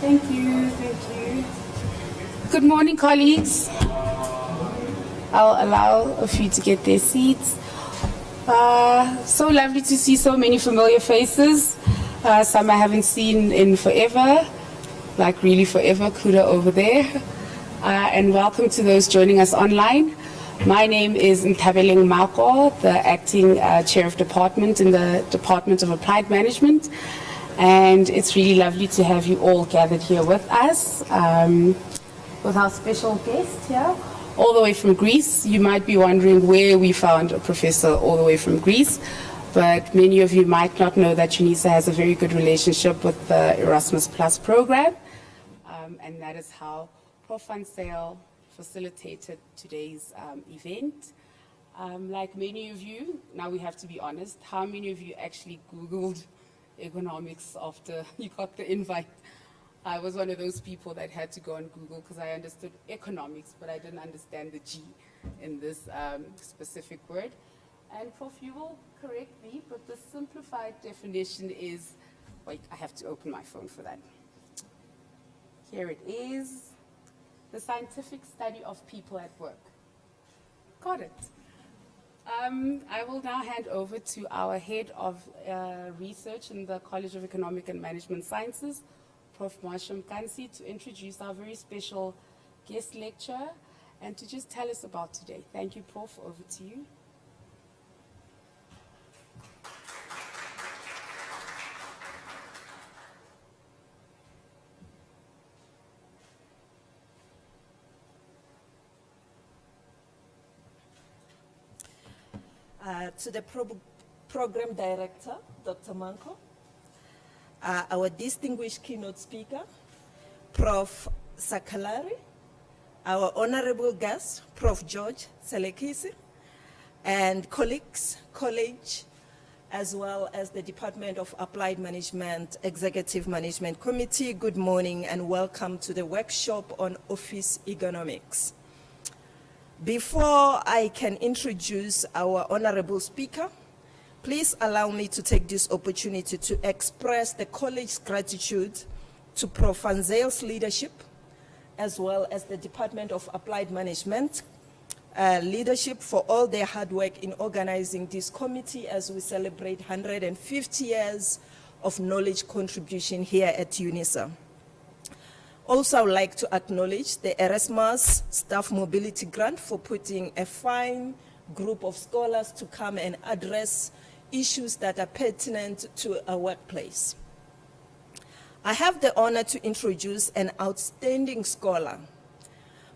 Thank you, thank you. Good morning, colleagues. I'll allow a few to get their seats. So lovely to see so many familiar faces. Some I haven't seen in forever, like really forever. Kuda over there. And welcome to those joining us online. My name is Ntabeleng Mako, the acting chair of department in the Department of Applied Management. And it's really lovely to have you all gathered here with us, with our special guest here, all the way from Greece. You might be wondering where we found a professor all the way from Greece, but many of you might not know that UNISA has a very good relationship with the Erasmus Plus program, and that is how Prof. Van Zyl facilitated today's event. Like many of you, now we have to be honest, how many of you actually Googled ergonomics after you got the invite? I was one of those people that had to go on Google because I understood economics, but I didn't understand the G in this specific word. And Prof, you will correct me, but the simplified definition is, wait, I have to open my phone for that. Here it is, the scientific study of people at work. Got it. I will now hand over to our head of research in the College of Economic and Management Sciences, Prof. Mwasham Kansi, to introduce our very special guest lecturer and to just tell us about today. Thank you, Prof. Over to you. To the program director, Dr. Manko, our distinguished keynote speaker, Prof. Sakalari, our honorable guest, Prof. George Selekisi, and colleagues, college, as well as the Department of Applied Management Executive Management Committee, good morning and welcome to the workshop on office ergonomics. Before I can introduce our honorable speaker, please allow me to take this opportunity to express the college's gratitude to Prof. Van Zyl's leadership, as well as the Department of Applied Management leadership for all their hard work in organizing this committee as we celebrate 150 years of knowledge contribution here at UNISA. Also, I would like to acknowledge the Erasmus Staff Mobility Grant for putting a fine group of scholars to come and address issues that are pertinent to our workplace. I have the honor to introduce an outstanding scholar,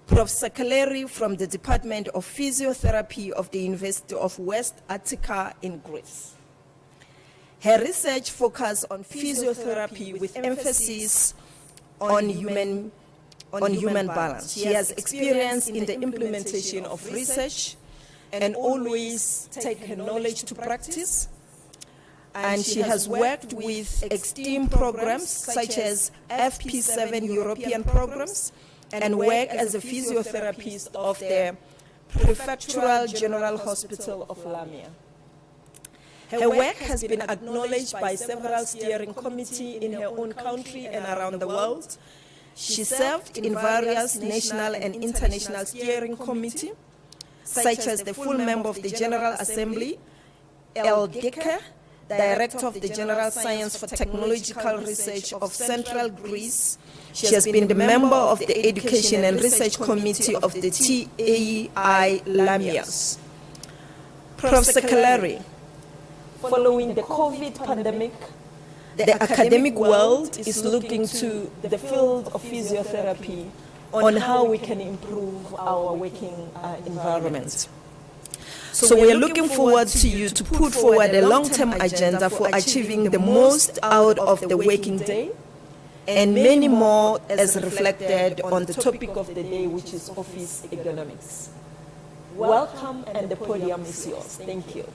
Prof. Sakalari from the Department of Physiotherapy of the University of West Attica in Greece. Her research focuses on physiotherapy with emphasis on human balance. She has experience in the implementation of research and always take her knowledge to practice. And she has worked with esteemed programs such as FP7 European programs and work as a physiotherapist of the Prefectural General Hospital of Lamia. Her work has been acknowledged by several steering committees in her own country and around the world. She served in various national and international steering committees, such as the full member of the General Assembly, El Deke, Director of the General Science for Technological Research of Central Greece. She has been the member of the Education and Research Committee of the TAI Lamias. Prof. Sakalari, following the COVID pandemic, the academic world is looking to the field of physiotherapy on how we can improve our working environment. So we are looking forward to you to put forward a long-term agenda for achieving the most out of the working day and many more as reflected on the topic of the day, which is office ergonomics. Welcome, and the podium is yours. Thank you.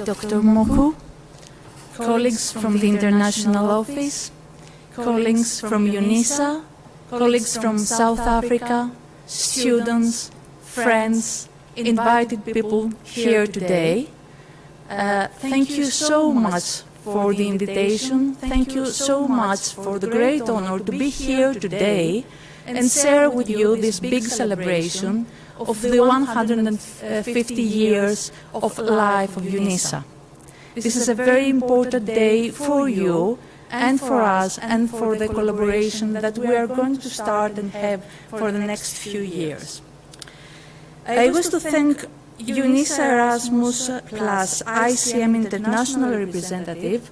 Dr. Moko, colleagues from the International Office, colleagues from UNISA, colleagues from South Africa, students, friends, invited people here today. Thank you so much for the invitation. Thank you so much for the great honor to be here today and share with you this big celebration of the 150 years of life of UNISA. This is a very important day for you and for us and for the collaboration that we are going to start and have for the next few years. I wish to thank UNISA Erasmus plus ICM International Representative,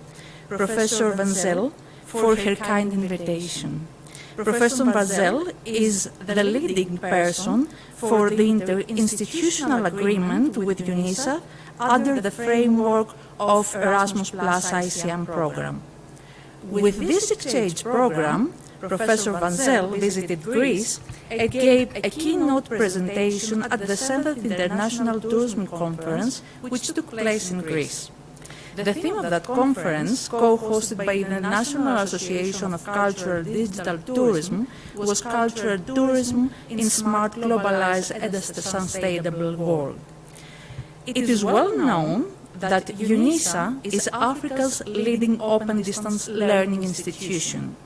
Professor Van Zel, for her kind invitation. Professor Van Zel is the leading person for the interinstitutional agreement with UNISA under the framework of Erasmus plus ICM program. With this exchange program, Professor Van Zel visited Greece and gave a keynote presentation at the 7th International Tourism Conference, which took place in Greece. The theme of that conference, co-hosted by the National Association of Cultural Digital Tourism, was Cultural Tourism in Smart, Globalized and Sustainable World. It is well known that UNISA is Africa's leading open distance learning institution.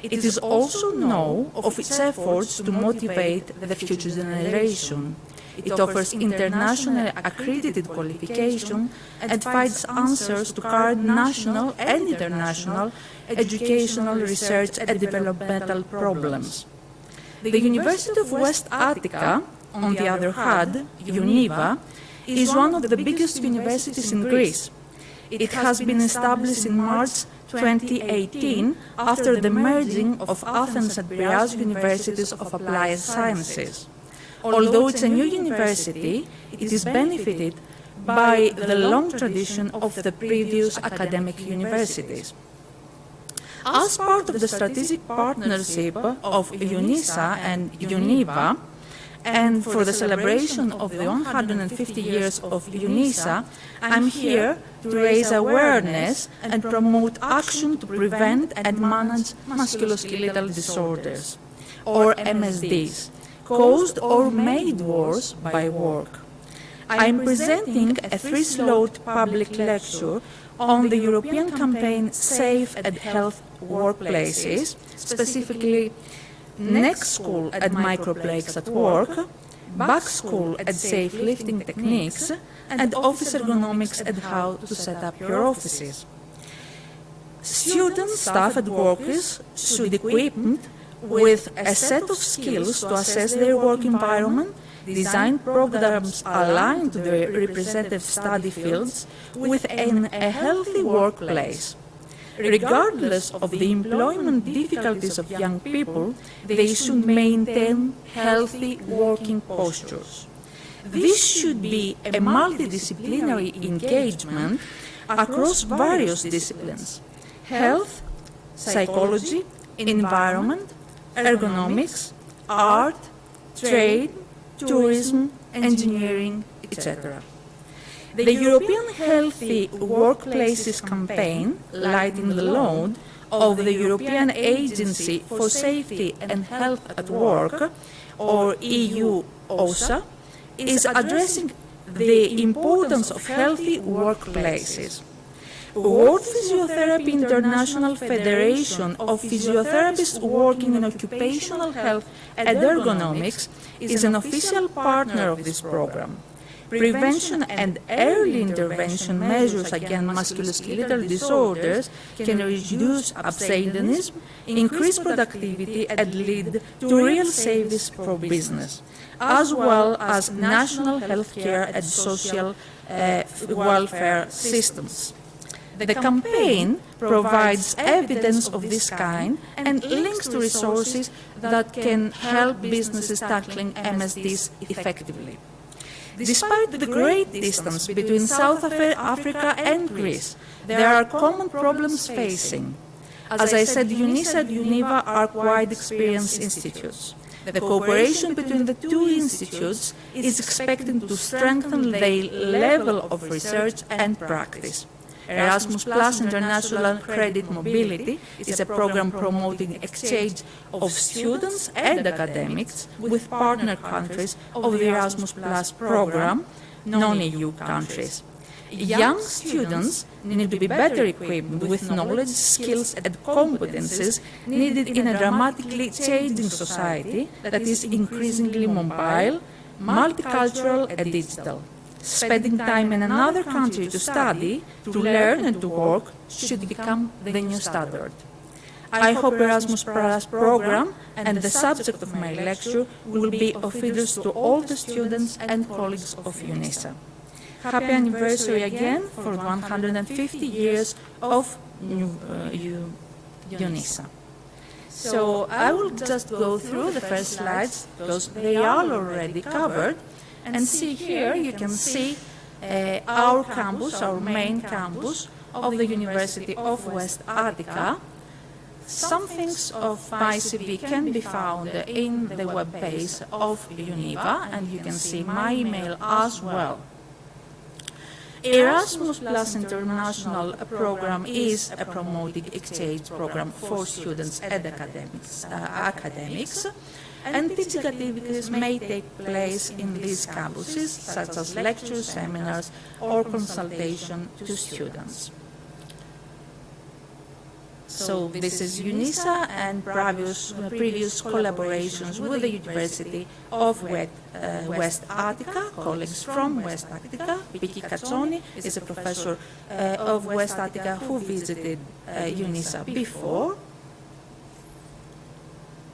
It is also known of its efforts to motivate the future generation. It offers internationally accredited qualification and provides answers to current national and international educational, research and developmental problems. The University of West Attica, on the other hand, UNIVA, is one of the biggest universities in Greece. It has been established in March 2018 after the merging of Athens and Piraeus Universities of Applied Sciences. Although it's a new university, it is benefited by the long tradition of the previous academic universities. As part of the strategic partnership of UNISA and UNIVA, and for the celebration of the 150 years of UNISA, I'm here to raise awareness and promote action to prevent and manage musculoskeletal disorders, or MSDs, caused or made worse by work. I am presenting a three-slot public lecture on the European campaign Safe and Health Workplaces, specifically Next School at Microplagues at Work, Back School at Safe Lifting Techniques, and Office Ergonomics and How to Set Up Your Offices. Students, staff and workers should be equipped with a set of skills to assess their work environment, design programs aligned to their representative study fields within a healthy workplace. Regardless of the employment difficulties of young people, they should maintain healthy working postures. This should be a multidisciplinary engagement across various disciplines: health, psychology, environment, ergonomics, art, trade, tourism, engineering, etc. The European Healthy Workplaces campaign, lightening the load of the European Agency for Safety and Health at Work, or EU OSHA, is addressing the importance of healthy workplaces. World Physiotherapy International Federation of Physiotherapists Working in Occupational Health and Ergonomics is an official partner of this program. Prevention and early intervention measures against musculoskeletal disorders can reduce absenteeism, increase productivity, and lead to real savings for business, as well as national health care and social welfare systems. The campaign provides evidence of this kind and links to resources that can help businesses tackling MSDs effectively. Despite the great distance between South Africa and Greece, there are common problems facing. As I said, UNISA and UNIVA are quite experienced institutes. The cooperation between the two institutes is expected to strengthen their level of research and practice. Erasmus Plus International Credit Mobility is a program promoting exchange of students and academics with partner countries of the Erasmus Plus program, non-EU countries. Young students need to be better equipped with knowledge, skills and competences needed in a dramatically changing society that is increasingly mobile, multicultural and digital. Spending time in another country to study, to learn and to work should become the new standard. I hope Erasmus Plus program and the subject of my lecture will be of interest to all the students and colleagues of UNISA. Happy anniversary again for 150 years of UNISA. So I will just go through the first slides because they are already covered. And see here, you can see our campus, our main campus of the University of West Attica. Some things of my CV can be found in the web page of UNIVA, and you can see my email as well. Erasmus Plus International program is a promoting exchange program for students and academics, and teaching activities may take place in these campuses, such as lectures, seminars, or consultation to students. So this is UNISA and previous collaborations with the University of West Attica, colleagues from West Attica. Vicky Cazzoni is a professor of West Attica who visited UNISA before.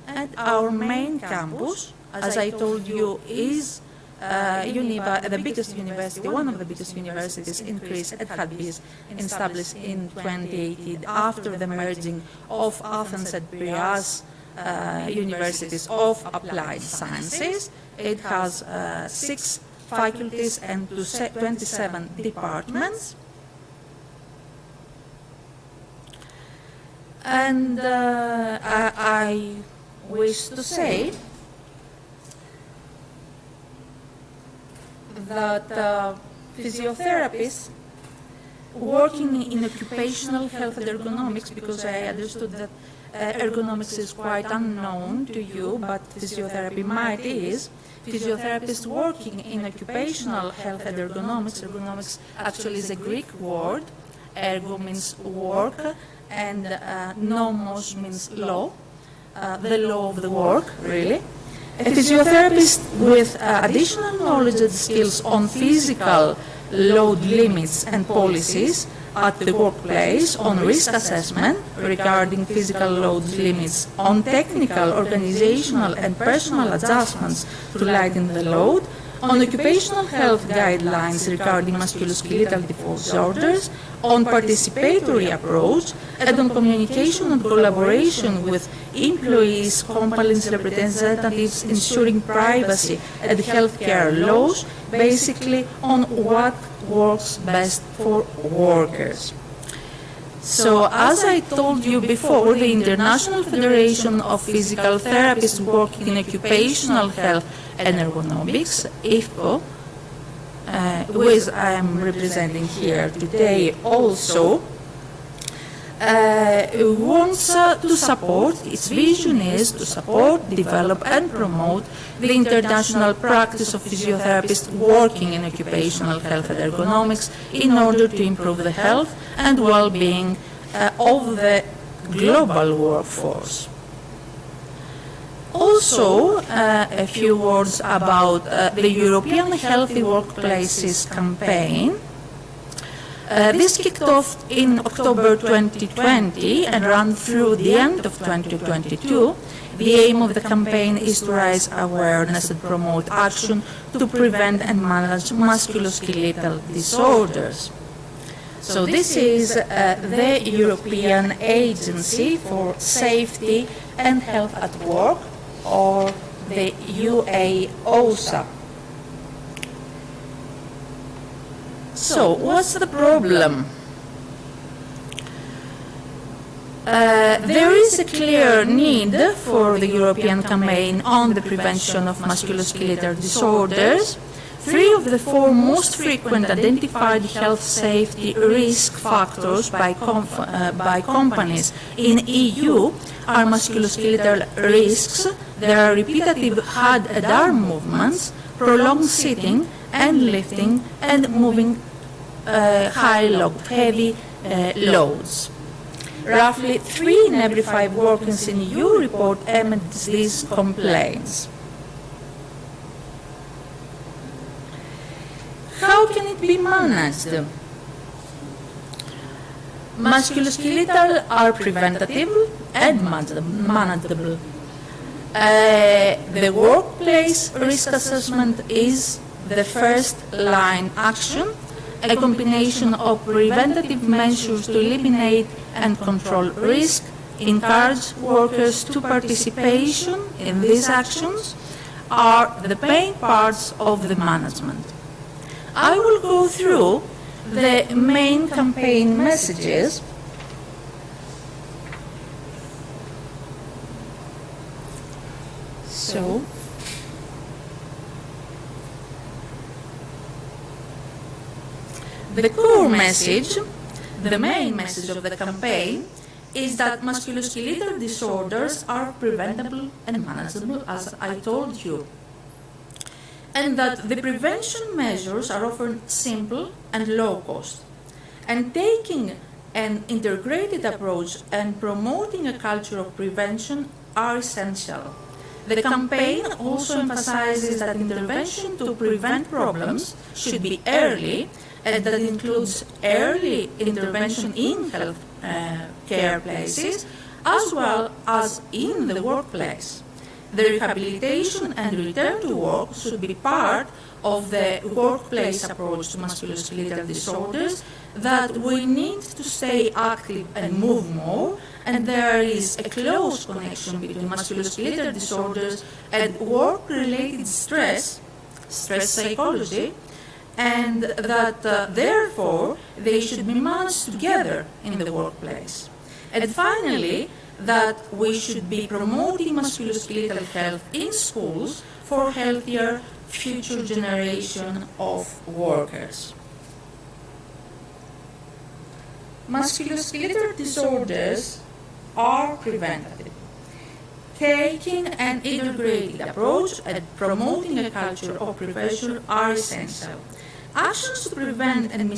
And our main campus, as I told you, is UNIVA, the biggest university, one of the biggest universities in Greece, and had been established in 2018 after the merging of Athens and Piraeus universities of applied sciences. It has 6 faculties and 27 departments. And I wish to say that physiotherapists working in occupational health and ergonomics, because I understood that ergonomics is quite unknown to you, but physiotherapy might is. Physiotherapists working in occupational health and ergonomics, ergonomics actually is a Greek word, ergo means work, and nomos means law, the law of the work, really. A physiotherapist with additional knowledge and skills on physical load limits and policies at the workplace, on risk assessment regarding physical load limits, on technical, organizational and personal adjustments to lighten the load, on occupational health guidelines regarding musculoskeletal disorders, on participatory approach, and on communication and collaboration with employees, companies, representatives, ensuring privacy and healthcare laws, basically on what works best for workers. So, as I told you before, the International Federation of Physical Therapists working in Occupational Health and Ergonomics, IFPO, which I am representing here today also, wants to support, its vision is to support, develop and promote the international practice of physiotherapists working in occupational health and ergonomics in order to improve the health and well-being of the global workforce. Also, a few words about the European Healthy Workplaces campaign. This kicked off in October 2020 and ran through the end of 2022. The aim of the campaign is to raise awareness and promote action to prevent and manage musculoskeletal disorders. So this is the European Agency for Safety and Health at Work, or the UAOSA. So, what's the problem? There is a clear need for the European campaign on the prevention of musculoskeletal disorders. 3 of the 4 most frequent identified health safety risk factors by companies in EU are musculoskeletal risks. There are repetitive head and arm movements, prolonged sitting and lifting, and moving heavy loads. Roughly 3 in every 5 workers in EU report these complaints. How can it be managed? Musculoskeletal are preventative and manageable. The workplace risk assessment is the first line action, a combination of preventative measures to eliminate and control risk, encourage workers to participation in these actions, are the main parts of the management. I will go through the main campaign messages. So, the core message, the main message of the campaign, is that musculoskeletal disorders are preventable and manageable, as I told you, and that the prevention measures are often simple and low cost. And taking an integrated approach and promoting a culture of prevention are essential. The campaign also emphasizes that intervention to prevent problems should be early, and that includes early intervention in health care places as well as in the workplace. The rehabilitation and return to work should be part of the workplace approach to musculoskeletal disorders, that we need to stay active and move more, and there is a close connection between musculoskeletal disorders and work-related stress psychology, and that therefore they should be managed together in the workplace. And finally, that we should be promoting musculoskeletal health in schools for healthier future generation of workers. Musculoskeletal disorders are preventative. Taking an integrated approach and promoting a culture of prevention are essential. Actions to prevent and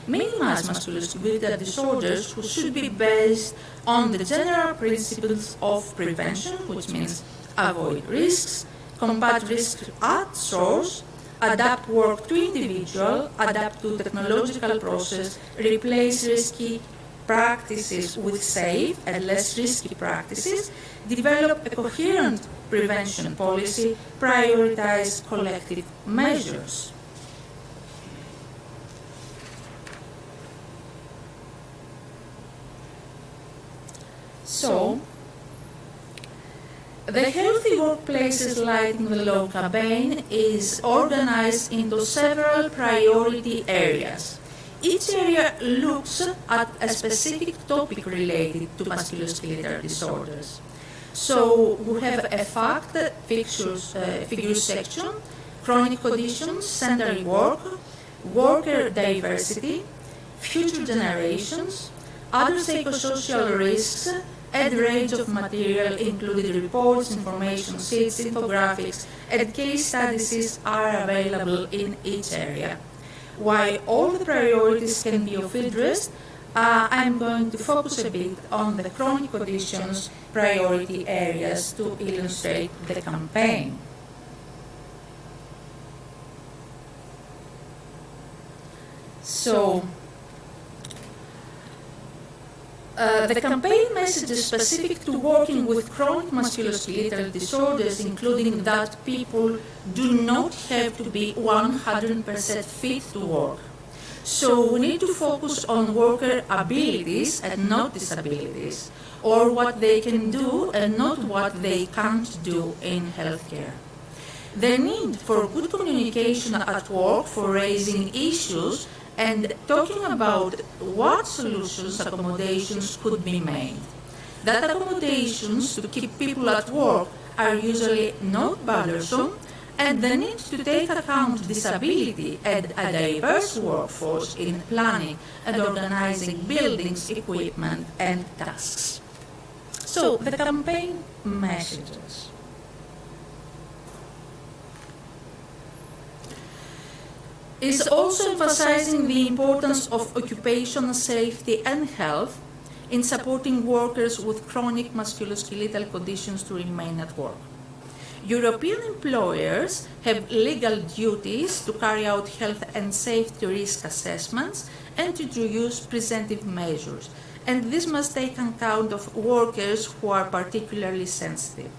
minimize musculoskeletal disorders should be based on the general principles of prevention, which means avoid risks, combat risks at source, adapt work to individual, adapt to technological process, replace risky practices with safe and less risky practices, develop a coherent prevention policy, prioritize collective measures. So, the Healthy Workplaces Lighting the Load campaign is organized into several priority areas. Each area looks at a specific topic related to musculoskeletal disorders. So we have a figures section, chronic conditions, sedentary work, worker diversity, future generations, other psychosocial risks, a range of material including reports, information sheets, infographics, and case studies are available in each area. While all the priorities can be of interest, I'm going to focus a bit on the chronic conditions priority areas to illustrate the campaign. So, the campaign message is specific to working with chronic musculoskeletal disorders, including that people do not have to be 100% fit to work. So we need to focus on worker abilities and not disabilities, or what they can do and not what they can't do in healthcare. The need for good communication at work for raising issues and talking about what solutions, accommodations could be made. That accommodations to keep people at work are usually not bothersome and the need to take account disability and a diverse workforce in planning and organizing buildings, equipment, and tasks. So, the campaign messages. Is also emphasizing the importance of occupational safety and health in supporting workers with chronic musculoskeletal conditions to remain at work. European employers have legal duties to carry out health and safety risk assessments and to introduce preventive measures, and this must take account of workers who are particularly sensitive.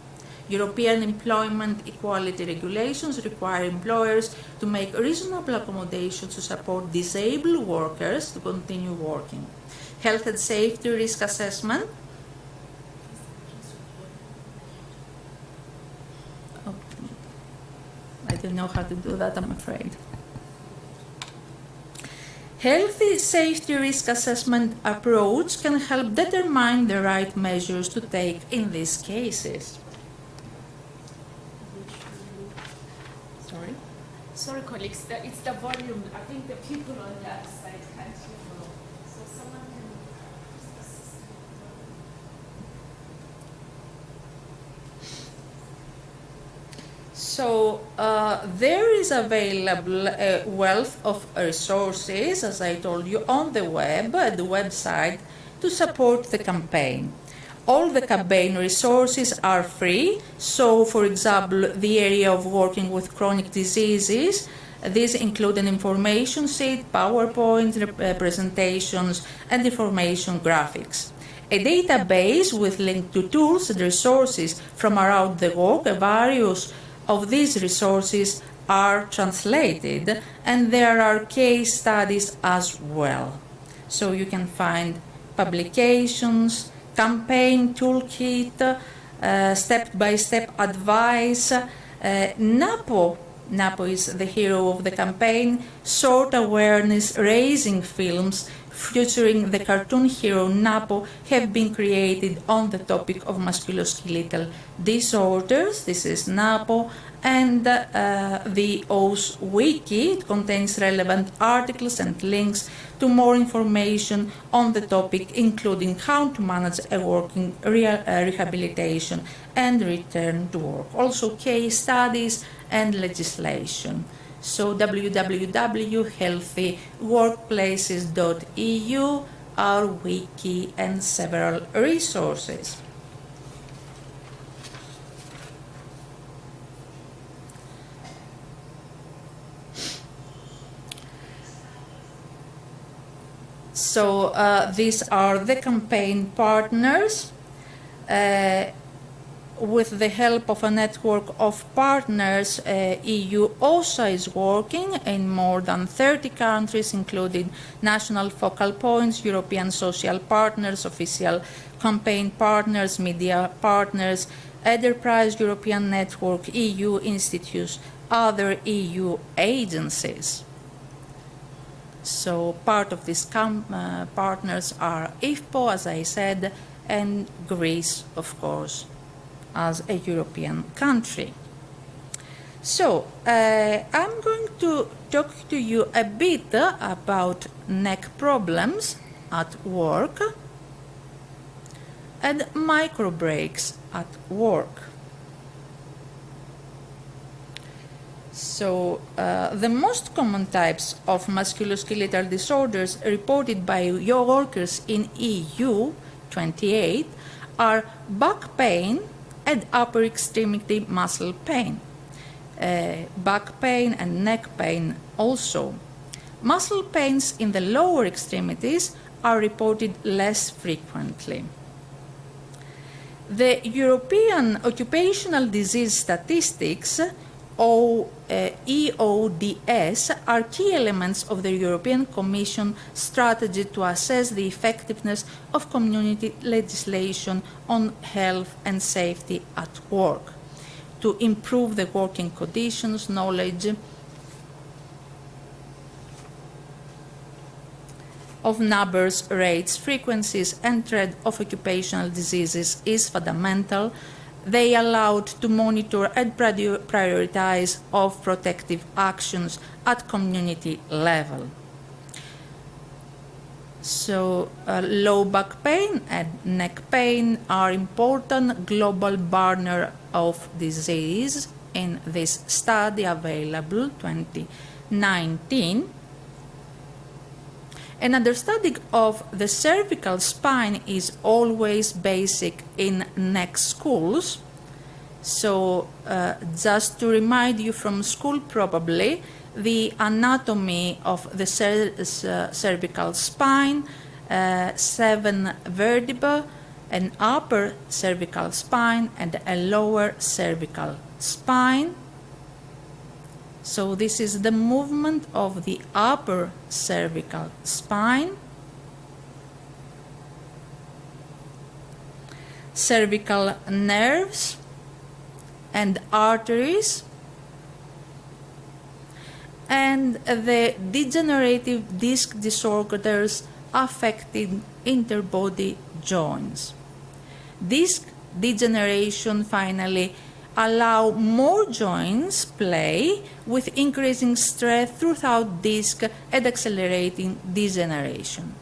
European employment equality regulations require employers to make reasonable accommodations to support disabled workers to continue working. Health and safety risk assessment. Oh, I don't know how to do that, I'm afraid. Healthy safety risk assessment approach can help determine the right measures to take in these cases. Sorry, colleagues, it's the volume. I think the people on that side can't hear well. So someone can assist. So there is available a wealth of resources, as I told you, on the web, at the website, to support the campaign. All the campaign resources are free. So, for example, the area of working with chronic diseases, these include an information sheet, PowerPoint presentations, and information graphics. A database with links to tools and resources from around the world. Various of these resources are translated, and there are case studies as well. So you can find publications, campaign toolkit, step-by-step advice. NAPO is the hero of the campaign, short awareness raising films featuring the cartoon hero Napo have been created on the topic of musculoskeletal disorders. This is Napo, and the OS Wiki. It contains relevant articles and links to more information on the topic, including how to manage a working rehabilitation and return to work. Also case studies and legislation. So www.healthyworkplaces.eu, our wiki, and several resources. So these are the campaign partners. With the help of a network of partners, EU OSA is working in more than 30 countries, including national focal points, European social partners, official campaign partners, media partners, enterprise European network, EU institutes, other EU agencies. So part of these partners are IFPO, as I said, and Greece, of course, as a European country. So I'm going to talk to you a bit about neck problems at work and micro breaks at work. So the most common types of musculoskeletal disorders reported by your workers in EU 28 are back pain and upper extremity muscle pain, back pain and neck pain also. Muscle pains in the lower extremities are reported less frequently. The European Occupational Disease Statistics, EODS, are key elements of the European Commission strategy to assess the effectiveness of community legislation on health and safety at work, to improve the working conditions, knowledge of numbers, rates, frequencies, and trend of occupational diseases is fundamental. they allowed to monitor and prioritize of protective actions at community level. So low back pain and neck pain are important global burner of disease in this study available 2019. An understanding of the cervical spine is always basic in neck schools. So just to remind you from school probably, the anatomy of the cervical spine, 7 vertebrae, an upper cervical spine and a lower cervical spine. So this is the movement of the upper cervical spine. Cervical nerves and arteries, and the degenerative disc disorders affecting interbody joints. Disc degeneration finally allow more joints play with increasing stress throughout disc and accelerating degeneration.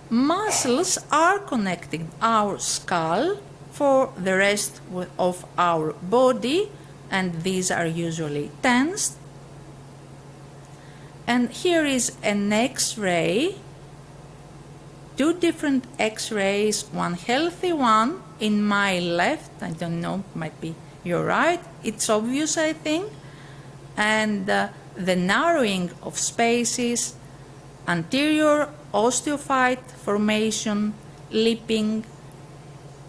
Muscles are connecting our skull for the rest of our body, and these are usually tensed. And here is an X-ray, 2 different X-rays, one healthy one in my left, I don't know, might be your right, it's obvious I think, and the narrowing of spaces, anterior osteophyte formation, lipping,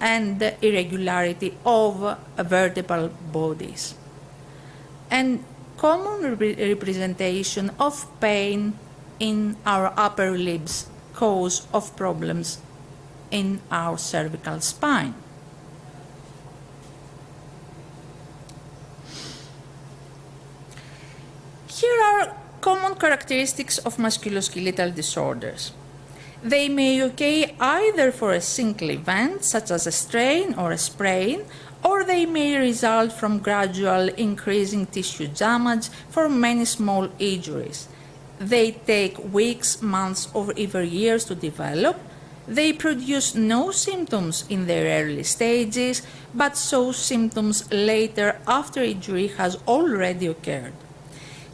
and the irregularity of vertebral bodies. And common representation of pain in our upper limbs, cause of problems in our cervical spine. Here are common characteristics of musculoskeletal disorders. They may occur either for a single event, such as a strain or a sprain, or they may result from gradual increasing tissue damage for many small injuries. They take weeks, months, or even years to develop. They produce no symptoms in their early stages, but show symptoms later after injury has already occurred.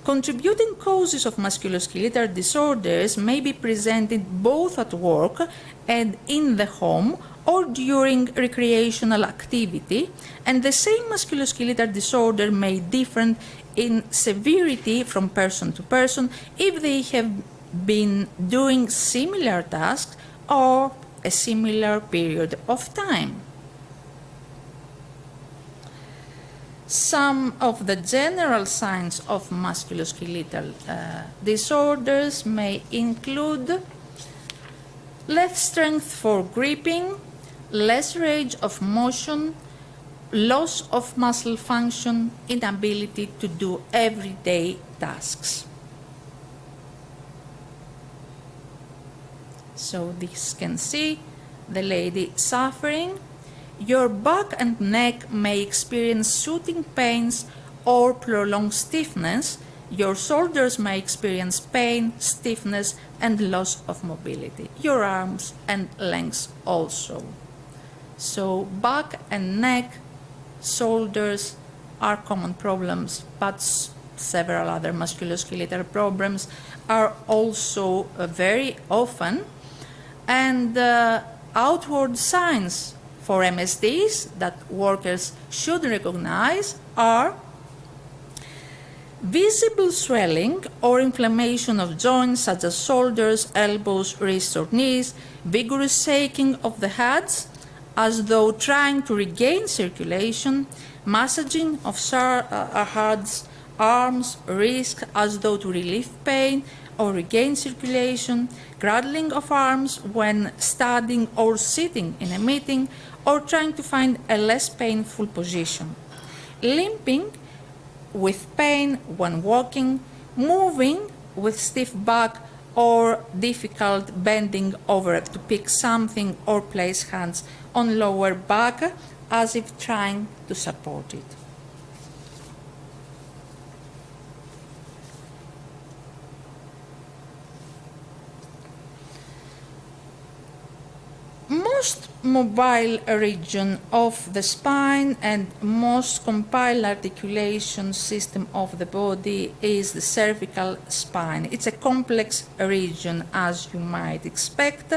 Contributing causes of musculoskeletal disorders may be presented both at work and in the home or during recreational activity, and the same musculoskeletal disorder may differ in severity from person to person if they have been doing similar tasks or a similar period of time. Some of the general signs of musculoskeletal disorders may include less strength for gripping, less range of motion, loss of muscle function, inability to do everyday tasks. So this can see the lady suffering. Your back and neck may experience shooting pains or prolonged stiffness. Your shoulders may experience pain, stiffness, and loss of mobility. Your arms and legs also. So back and neck, shoulders are common problems, but several other musculoskeletal problems are also very often. And outward signs for MSDs that workers should recognize are visible swelling or inflammation of joints such as shoulders, elbows, wrists, or knees, vigorous shaking of the heads as though trying to regain circulation, massaging of heads, arms, wrists as though to relieve pain or regain circulation, cradling of arms when standing or sitting in a meeting, or trying to find a less painful position, limping with pain when walking, moving with stiff back or difficult bending over to pick something or place hands on lower back as if trying to support it. Most mobile region of the spine and most compiled articulation system of the body is the cervical spine. It's a complex region, as you might expect.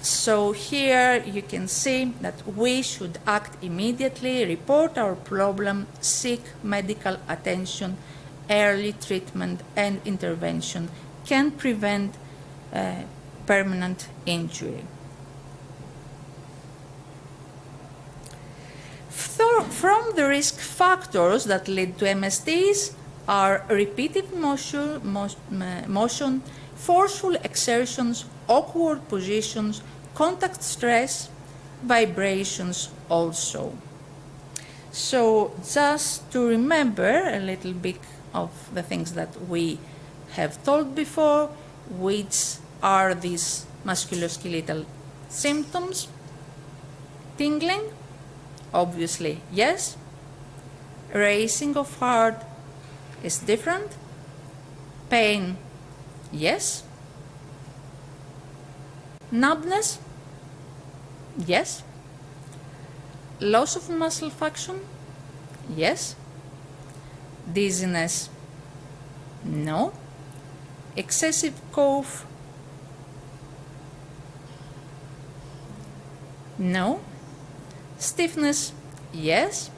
So here you can see that we should act immediately, report our problem, seek medical attention, early treatment and intervention can prevent permanent injury. From the risk factors that lead to MSTs are repeated motion, forceful exertions, awkward positions, contact stress, vibrations also. So just to remember a little bit of the things that we have told before, which are these musculoskeletal symptoms. Tingling, obviously yes. Racing of heart is different. Pain, yes. Numbness, yes. Loss of muscle function, yes. Dizziness, no. Excessive cough, no. Stiffness, yes.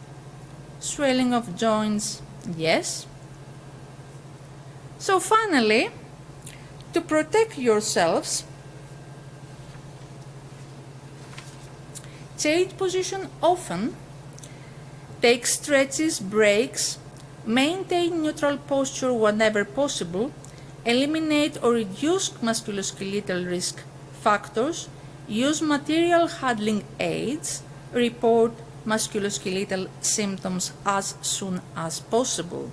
Swelling of joints, yes. So finally, to protect yourselves, change position often, take stretches, breaks, maintain neutral posture whenever possible, eliminate or reduce musculoskeletal risk factors, use material handling aids, report musculoskeletal symptoms as soon as possible.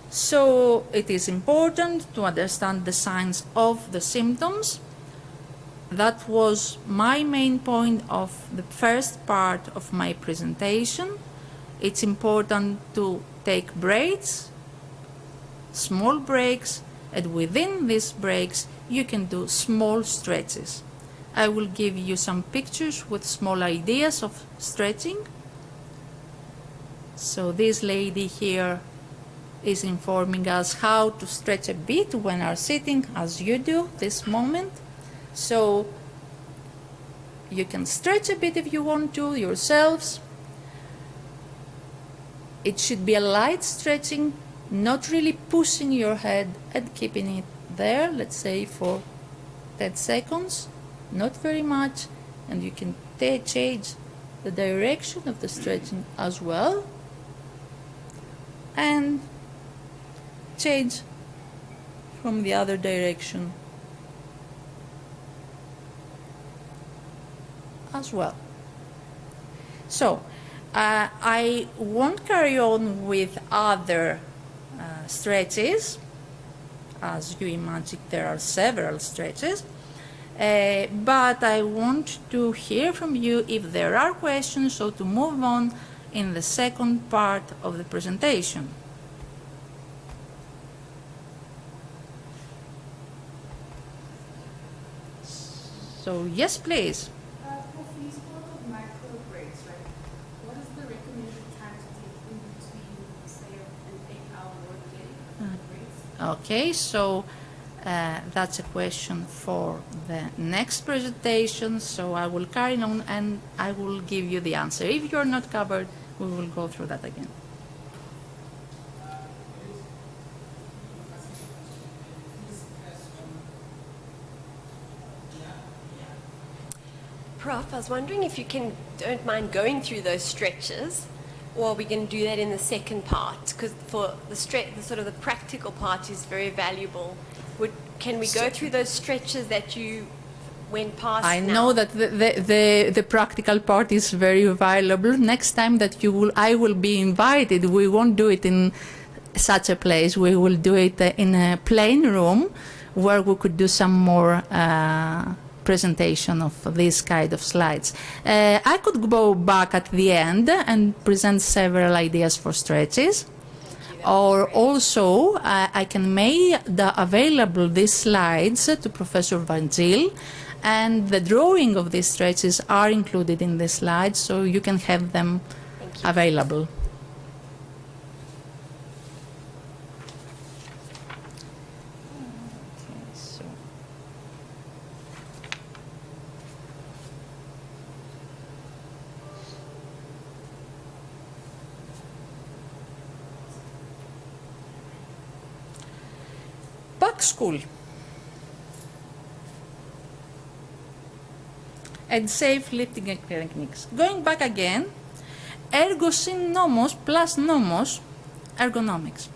So it is important to understand the signs of the symptoms. That was my main point of the first part of my presentation. It's important to take breaks, small breaks, and within these breaks you can do small stretches. I will give you some pictures with small ideas of stretching. So this lady here is informing us how to stretch a bit when are sitting, as you do this moment. So you can stretch a bit if you want to yourselves. It should be a light stretching, not really pushing your head and keeping it there, let's say for 10 seconds, not very much, and you can change the direction of the stretching as well, and change from the other direction as well. So I won't carry on with other stretches. As you imagine, there are several stretches, but I want to hear from you if there are questions, so to move on in the second part of the presentation. So yes, please. For these sort of micro breaks, right? What is the recommended time to take in between, say, an 8-hour workday breaks? Okay, so that's a question for the next presentation, so I will carry on and I will give you the answer. If you're not covered, we will go through that again. Prof, I was wondering if you don't mind going through those stretches, or we can do that in the second part, because for the sort of the practical part is very valuable. Can we go through those stretches that you went past? I know that the practical part is very valuable. Next time that I will be invited, we won't do it in such a place. We will do it in a plain room where we could do some more presentation of this kind of slides. I could go back at the end and present several ideas for stretches. Or also, I can make available these slides to Professor Van Gil, and the drawing of these stretches are included in the slides, so you can have them available. Back school and safe lifting techniques. Going back again, ergo sin nomos plus nomos, ergonomics.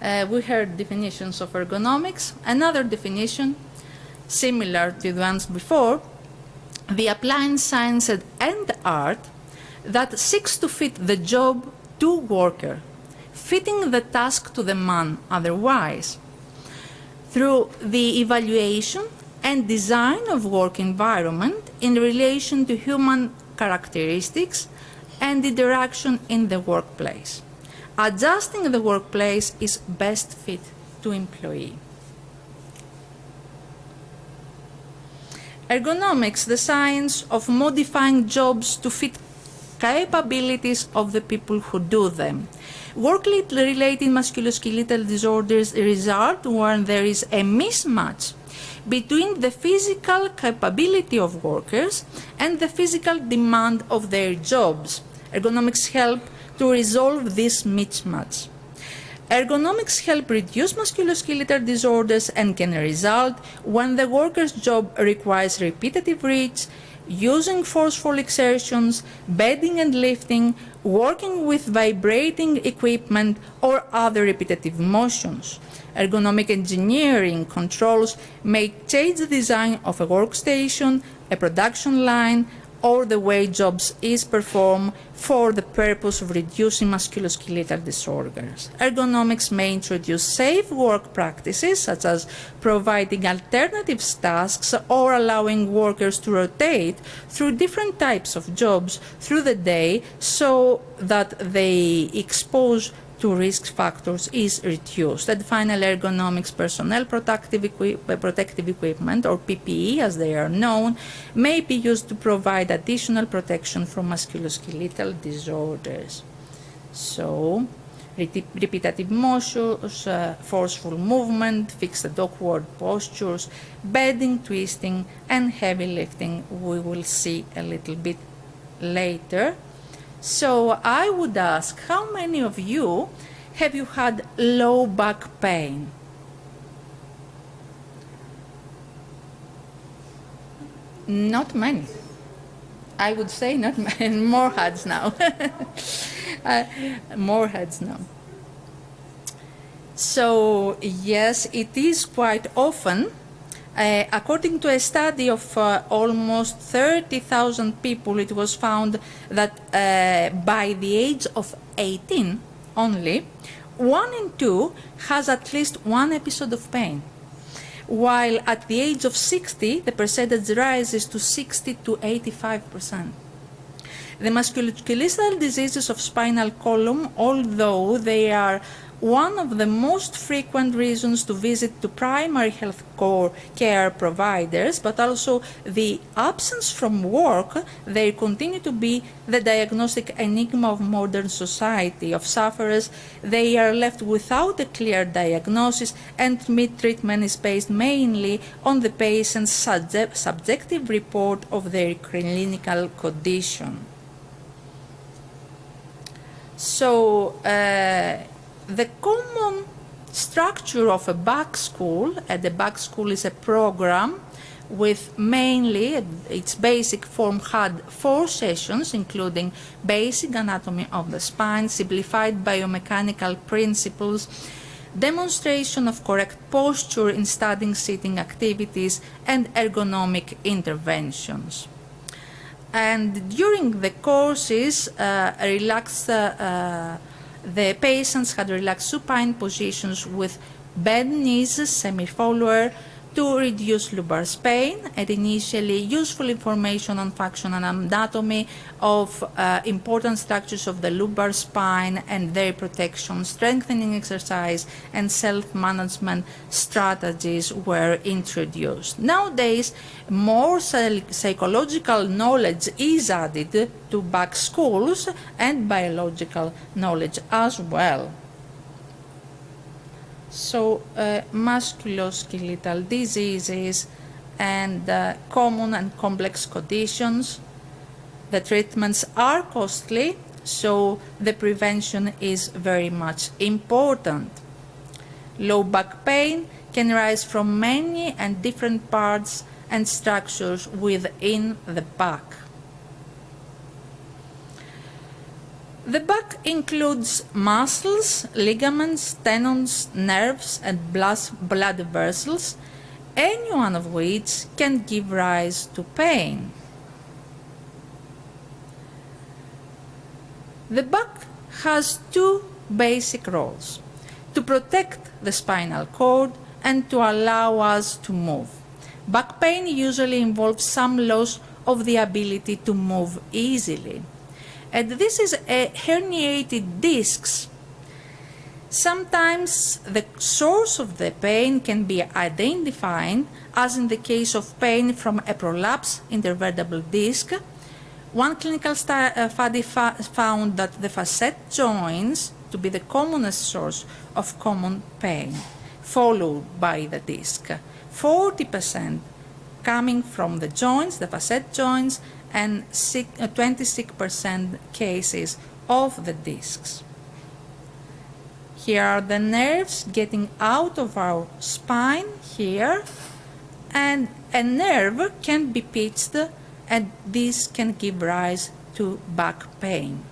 We heard definitions of ergonomics. Another definition, similar to the ones before, the applied science and art that seeks to fit the job to worker, fitting the task to the man otherwise, through the evaluation and design of work environment in relation to human characteristics and interaction in the workplace. Adjusting the workplace is best fit to employee. Ergonomics, the science of modifying jobs to fit capabilities of the people who do them. Work-related musculoskeletal disorders result when there is a mismatch between the physical capability of workers and the physical demand of their jobs. Ergonomics help to resolve this mismatch. Ergonomics help reduce musculoskeletal disorders and can result when the worker's job requires repetitive reach, using forceful exertions, bending and lifting, working with vibrating equipment or other repetitive motions. Ergonomic engineering controls may change the design of a workstation, a production line, or the way jobs is performed for the purpose of reducing musculoskeletal disorders. Ergonomics may introduce safe work practices such as providing alternative tasks or allowing workers to rotate through different types of jobs through the day so that the exposure to risk factors is reduced. And finally, ergonomics personnel protective equipment, or PPE as they are known, may be used to provide additional protection from musculoskeletal disorders. So, repetitive motions, forceful movement, fixed and awkward postures, bending, twisting, and heavy lifting we will see a little bit later. So I would ask, how many of you have you had low back pain? Not many. I would say not many. More heads now. More heads now. So yes, it is quite often. According to a study of almost 30,000 people, it was found that by the age of 18 only, 1 in 2 has at least one episode of pain, while at the age of 60, the percentage rises to 60 to 85%. The musculoskeletal diseases of spinal column, although they are one of the most frequent reasons to visit to primary health care providers, but also the absence from work, they continue to be the diagnostic enigma of modern society. Of sufferers, they are left without a clear diagnosis, and treatment is based mainly on the patient's subjective report of their clinical condition. So, the common structure of a back school, and the back school is a program with mainly, its basic form had 4 sessions, including basic anatomy of the spine, simplified biomechanical principles, demonstration of correct posture in studying sitting activities, and ergonomic interventions. And during the courses, the patients had relaxed supine positions with bent knees, semi-follower, to reduce lumbar pain and initially useful information on function and anatomy of important structures of the lumbar spine and their protection, strengthening exercise and self-management strategies were introduced. Nowadays, more psychological knowledge is added to back schools and biological knowledge as well. So, musculoskeletal diseases and common and complex conditions. The treatments are costly, so the prevention is very much important. Low back pain can arise from many and different parts and structures within the back. The back includes muscles, ligaments, tendons, nerves, and blood vessels, any one of which can give rise to pain. The back has two basic roles: to protect the spinal cord and to allow us to move. Back pain usually involves some loss of the ability to move easily. And this is a herniated discs. Sometimes the source of the pain can be identified, as in the case of pain from a prolapse intervertebral disc. One clinical study found that the facet joints to be the commonest source of common pain, followed by the disc. 40% coming from the joints, the facet joints, and 26% cases of the discs. Here are the nerves getting out of our spine here, and a nerve can be pitched, and this can give rise to back pain.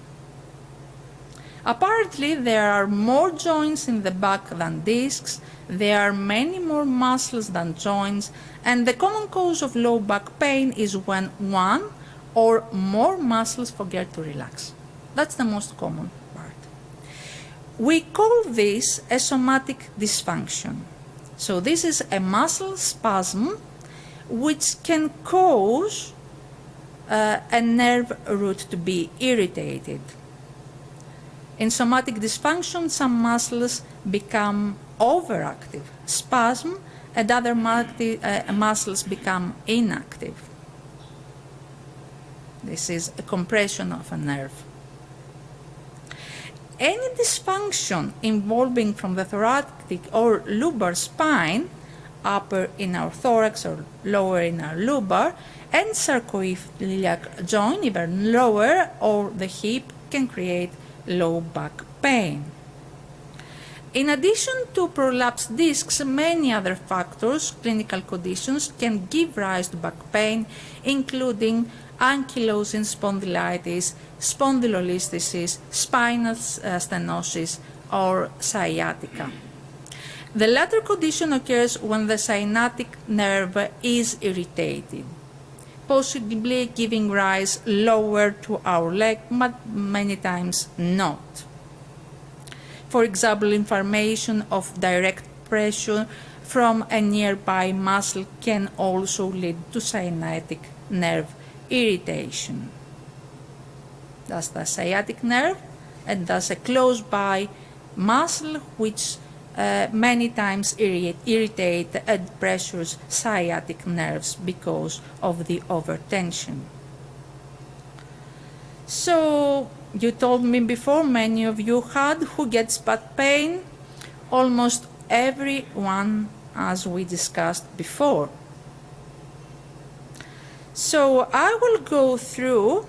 Apparently, there are more joints in the back than discs. There are many more muscles than joints, and the common cause of low back pain is when one or more muscles forget to relax. That's the most common part. We call this a somatic dysfunction. So this is a muscle spasm which can cause a nerve root to be irritated. In somatic dysfunction, some muscles become overactive, spasm, and other muscles become inactive. This is a compression of a nerve. Any dysfunction involving from the thoracic or lumbar spine, upper in our thorax or lower in our lumbar, and sarcoiliac joint, even lower, or the hip, can create low back pain. In addition to prolapsed discs, many other factors, clinical conditions, can give rise to back pain, including ankylosing spondylitis, spondylolisthesis, spinal stenosis, or sciatica. The latter condition occurs when the synaptic nerve is irritated, possibly giving rise lower to our leg, but many times not. For example, information of direct pressure from a nearby muscle can also lead to synaptic nerve irritation. That's the sciatic nerve, and that's a close by muscle which many times irritate and pressures sciatic nerves because of the overtension. So you told me before, many of you had, who gets back pain? Almost everyone, as we discussed before. So I will go through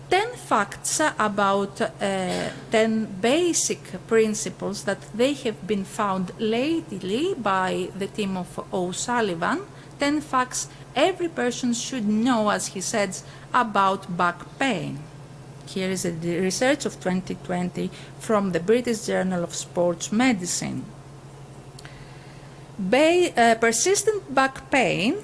10 facts about 10 basic principles that they have been found lately by the team of O'Sullivan. 10 facts every person should know, as he says, about back pain. Here is the research of 2020 from the British Journal of Sports Medicine. Persistent back pain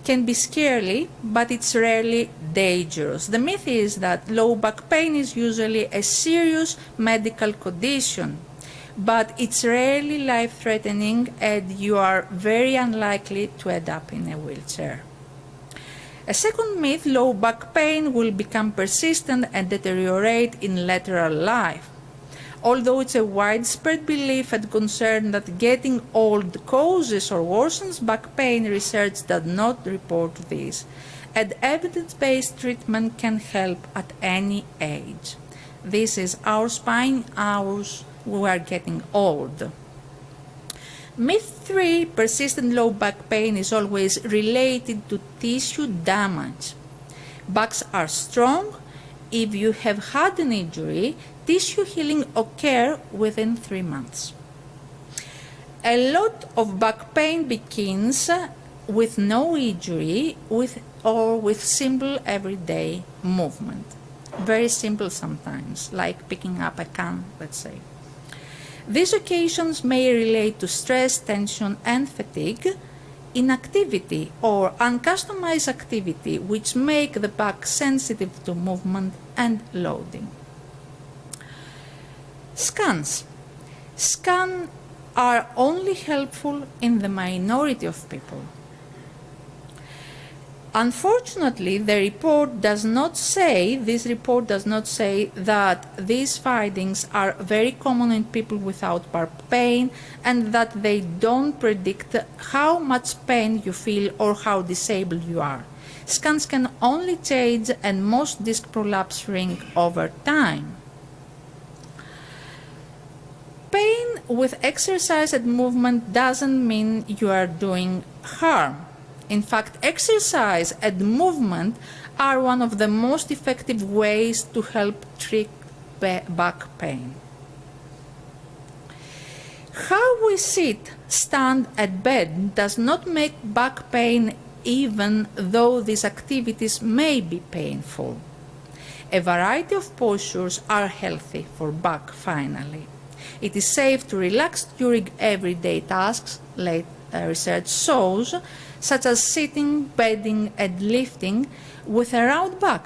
can be scary, but it's rarely dangerous. The myth is that low back pain is usually a serious medical condition. but it's rarely life-threatening and you are very unlikely to end up in a wheelchair. A second myth, low back pain will become persistent and deteriorate in later life. Although it's a widespread belief and concern that getting old causes or worsens back pain, research does not report this, and evidence-based treatment can help at any age. This is our spine, we are getting old. Myth 3, persistent low back pain is always related to tissue damage. Backs are strong. If you have had an injury, tissue healing occurs within 3 months. A lot of back pain begins with no injury or with simple everyday movement. Very simple sometimes, like picking up a can, let's say. These occasions may relate to stress, tension, and fatigue, inactivity, or uncustomized activity, which make the back sensitive to movement and loading. Scans. Scans are only helpful in the minority of people. Unfortunately, this report does not say that these findings are very common in people without back pain and that they don't predict how much pain you feel or how disabled you are. Scans can only change and most disc prolapse shrink over time. Pain with exercise and movement doesn't mean you are doing harm. In fact, exercise and movement are one of the most effective ways to help treat back pain. How we sit, stand, and bend does not make back pain even though these activities may be painful. A variety of postures are healthy for back finally. It is safe to relax during everyday tasks, research shows, such as sitting, bending, and lifting with a round back.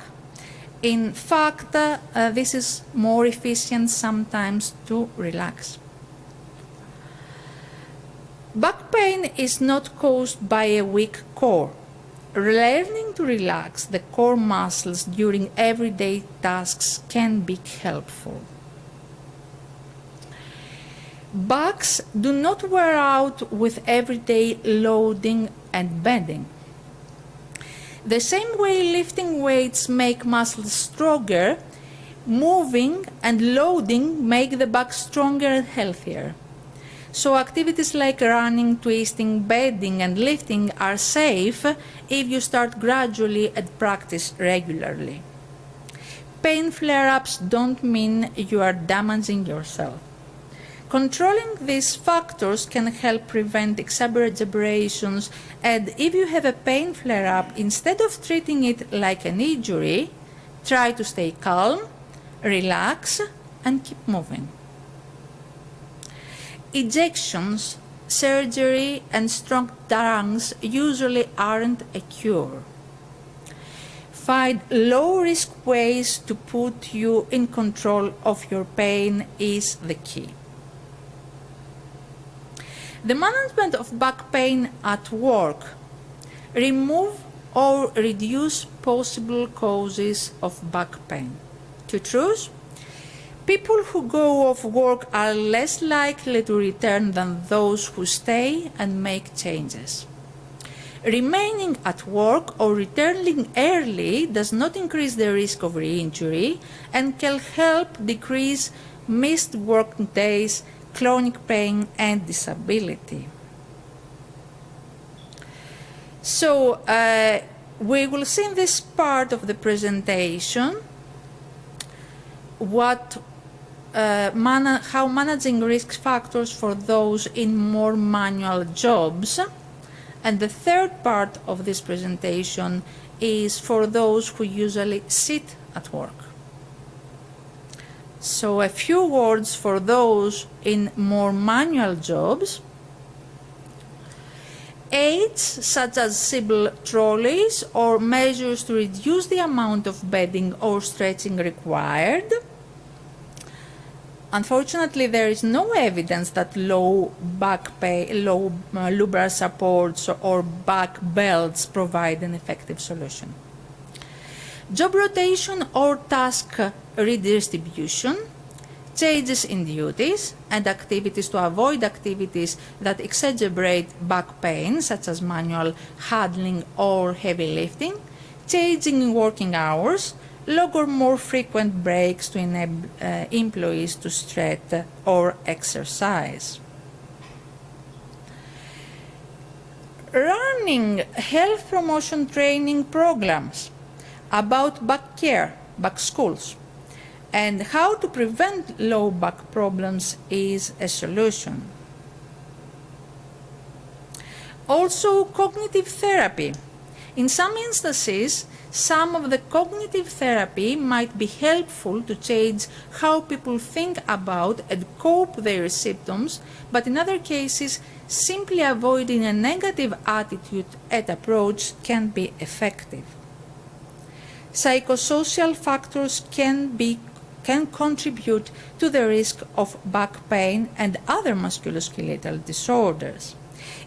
In fact, this is more efficient sometimes to relax. Back pain is not caused by a weak core. Learning to relax the core muscles during everyday tasks can be helpful. Backs do not wear out with everyday loading and bending. The same way lifting weights make muscles stronger, moving and loading make the back stronger and healthier. So activities like running, twisting, bending and lifting are safe if you start gradually and practice regularly. Pain flare-ups don't mean you are damaging yourself. Controlling these factors can help prevent exacerbations, and if you have a pain flare-up, instead of treating it like an injury, try to stay calm, relax, and keep moving. Injections, surgery, and strong drugs usually aren't a cure. Find low-risk ways to put you in control of your pain is the key. The management of back pain at work. Remove or reduce possible causes of back pain. To choose, people who go off work are less likely to return than those who stay and make changes. Remaining at work or returning early does not increase the risk of re-injury and can help decrease missed work days, chronic pain and disability. So we will see in this part of the presentation how managing risk factors for those in more manual jobs, and the third part of this presentation is for those who usually sit at work. So a few words for those in more manual jobs. Aids such as simple trolleys or measures to reduce the amount of bedding or stretching required. Unfortunately, there is no evidence that low back pain, low lumbar supports or back belts provide an effective solution. Job rotation or task redistribution, changes in duties and activities to avoid activities that exacerbate back pain, such as manual handling or heavy lifting, changing in working hours, log or more frequent breaks to enable employees to stretch or exercise. Running health promotion training programs about back care, back schools, and how to prevent low back problems is a solution. Also, cognitive therapy. In some instances, some of the cognitive therapy might be helpful to change how people think about and cope their symptoms, but in other cases, simply avoiding a negative attitude and approach can be effective. Psychosocial factors can contribute to the risk of back pain and other musculoskeletal disorders.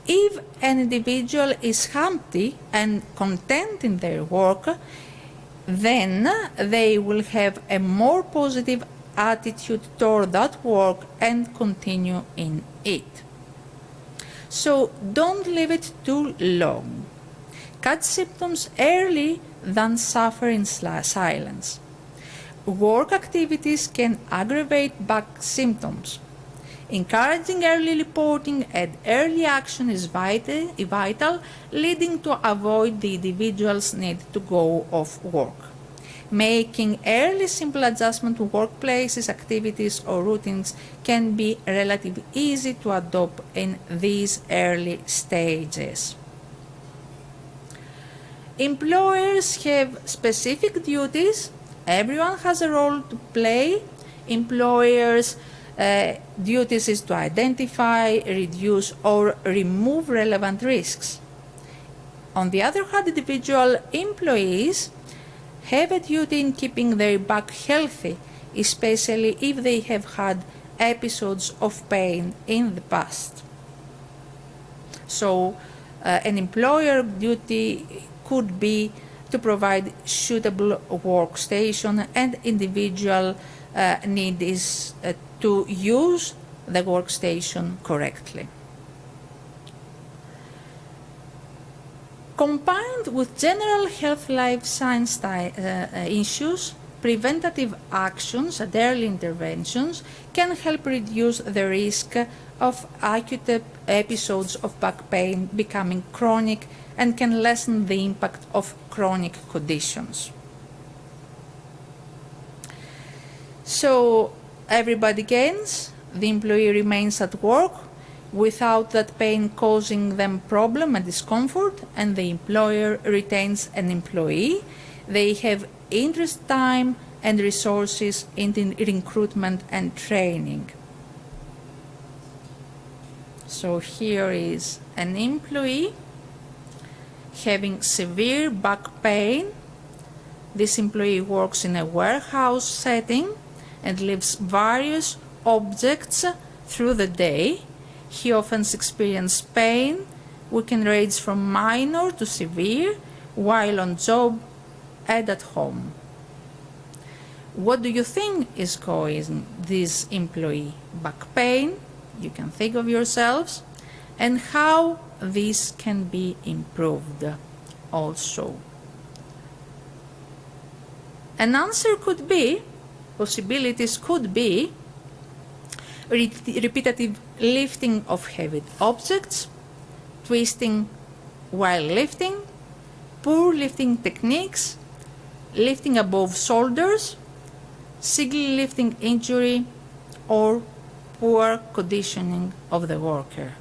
If an individual is happy and content in their work, then they will have a more positive attitude toward that work and continue in it. So don't leave it too long. Catch symptoms early than suffer in silence. Work activities can aggravate back symptoms. Encouraging early reporting and early action is vital, leading to avoid the individual's need to go off work. Making early simple adjustment to workplaces, activities or routines can be relatively easy to adopt in these early stages. Employers have specific duties. Everyone has a role to play. Employers' duties is to identify, reduce or remove relevant risks. On the other hand, individual employees have a duty in keeping their back healthy, especially if they have had episodes of pain in the past. So an employer duty could be to provide suitable workstation, and individual need is to use the workstation correctly. Combined with general health life science issues, preventative actions and early interventions can help reduce the risk of acute episodes of back pain becoming chronic and can lessen the impact of chronic conditions. So everybody gains, the employee remains at work without that pain causing them problem and discomfort, and the employer retains an employee. They have interest, time and resources in the recruitment and training. So here is an employee having severe back pain. This employee works in a warehouse setting and lifts various objects through the day. He often experiences pain, which can range from minor to severe, while on job and at home. What do you think is causing this employee back pain? You can think of yourselves, and how this can be improved also. An answer could be, possibilities could be, repetitive lifting of heavy objects, twisting while lifting, poor lifting techniques, lifting above shoulders, single lifting injury, or poor conditioning of the worker.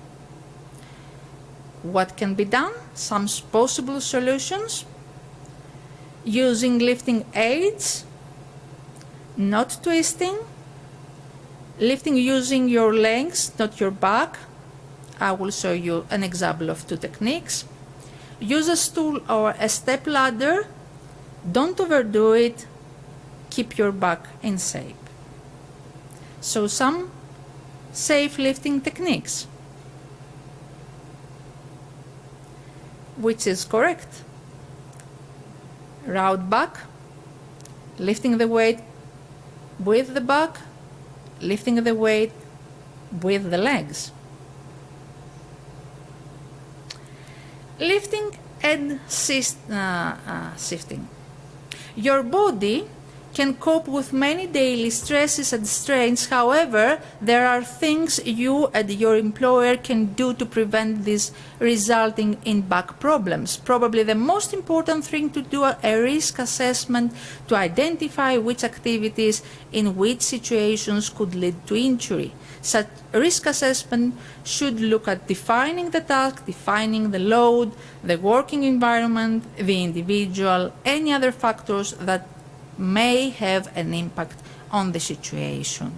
What can be done? Some possible solutions: using lifting aids, not twisting, lifting using your legs, not your back. I will show you an example of two techniques. Use a stool or a step ladder. Don't overdo it. Keep your back in shape. So some safe lifting techniques. Which is correct? Round back, lifting the weight with the back, lifting the weight with the legs. Lifting and shifting. Your body can cope with many daily stresses and strains. However, there are things you and your employer can do to prevent this resulting in back problems. Probably the most important thing to do a risk assessment to identify which activities in which situations could lead to injury. Such risk assessment should look at defining the task, defining the load, the working environment, the individual, any other factors that may have an impact on the situation.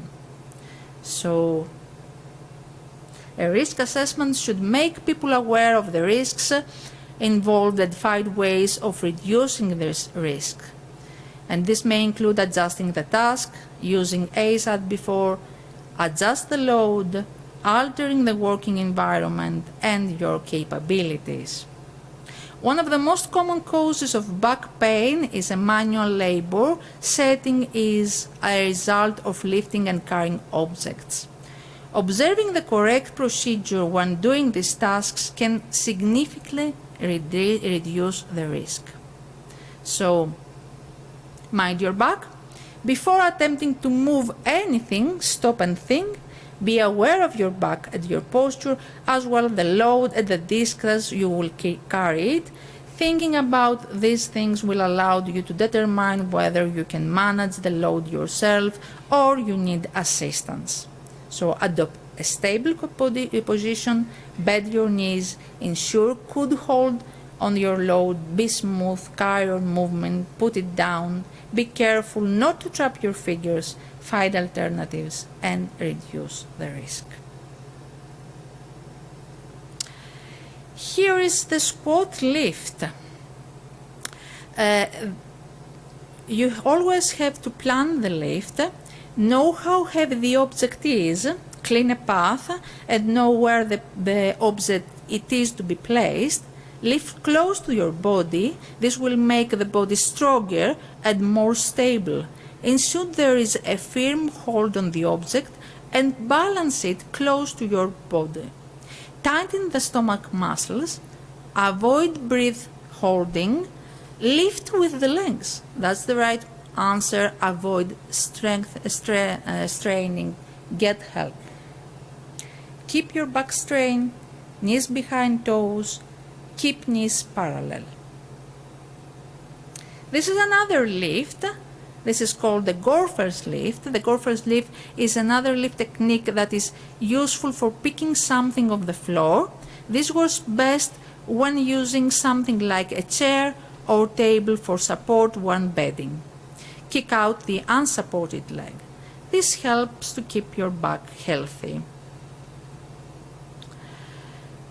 So, a risk assessment should make people aware of the risks involved and find ways of reducing this risk. And this may include adjusting the task, using as said before, adjust the load, altering the working environment and your capabilities. One of the most common causes of back pain is a manual labor setting is a result of lifting and carrying objects. Observing the correct procedure when doing these tasks can significantly reduce the risk. So, mind your back. Before attempting to move anything, stop and think. Be aware of your back and your posture, as well as the load and the distance you will carry it. Thinking about these things will allow you to determine whether you can manage the load yourself or you need assistance. So adopt a stable position, bend your knees, ensure good hold on your load, be smooth, carry your movement, put it down, be careful not to trap your fingers, find alternatives and reduce the risk. Here is the squat lift. You always have to plan the lift, know how heavy the object is, clean a path and know where the object it is to be placed. Lift close to your body. This will make the body stronger and more stable. Ensure there is a firm hold on the object and balance it close to your body. Tighten the stomach muscles. Avoid breath holding. Lift with the legs. That's the right answer. Avoid straining. Get help. Keep your back straight. Knees behind toes. Keep knees parallel. This is another lift. This is called the golfer's lift. The golfer's lift is another lift technique that is useful for picking something off the floor. This works best when using something like a chair or table for support when bedding. Kick out the unsupported leg. This helps to keep your back healthy.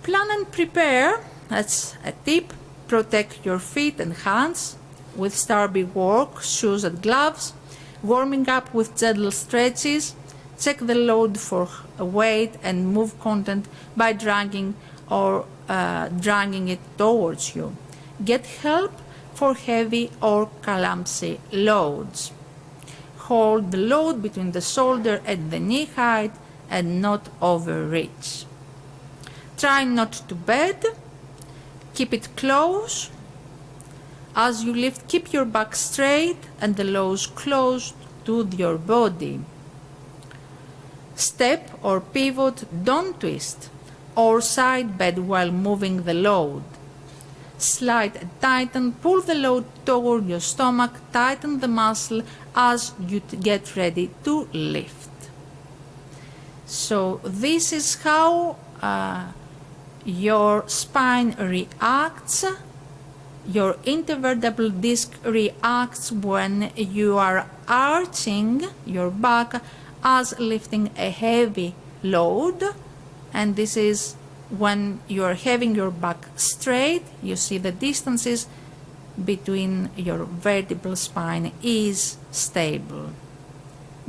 Plan and prepare. That's a tip. Protect your feet and hands with starby work, shoes and gloves. Warming up with gentle stretches. Check the load for weight and move content by dragging it towards you. Get help for heavy or clumsy loads. Hold the load between the shoulder and the knee height and not overreach. Try not to bend. Keep it close. As you lift, keep your back straight and the lows close to your body. Step or pivot, don't twist, or side bend while moving the load. Slide and tighten, pull the load toward your stomach, tighten the muscle as you get ready to lift. So this is how your spine reacts. Your intervertebral disc reacts when you are arching your back as lifting a heavy load, and this is when you are having your back straight. You see the distances between your vertebral spine is stable.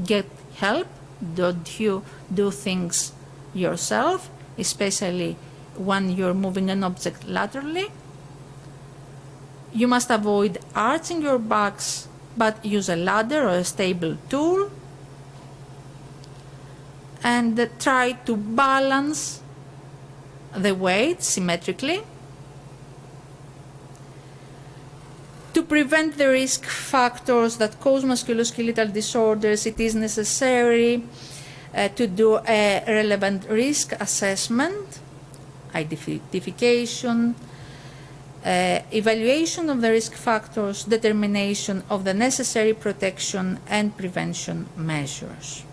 Get help don't you do things yourself, especially when you're moving an object laterally. You must avoid arching your backs, but use a ladder or a stable tool. And try to balance the weight symmetrically. To prevent the risk factors that cause musculoskeletal disorders, it is necessary to do a relevant risk assessment, identification, evaluation of the risk factors, determination of the necessary protection and prevention measures.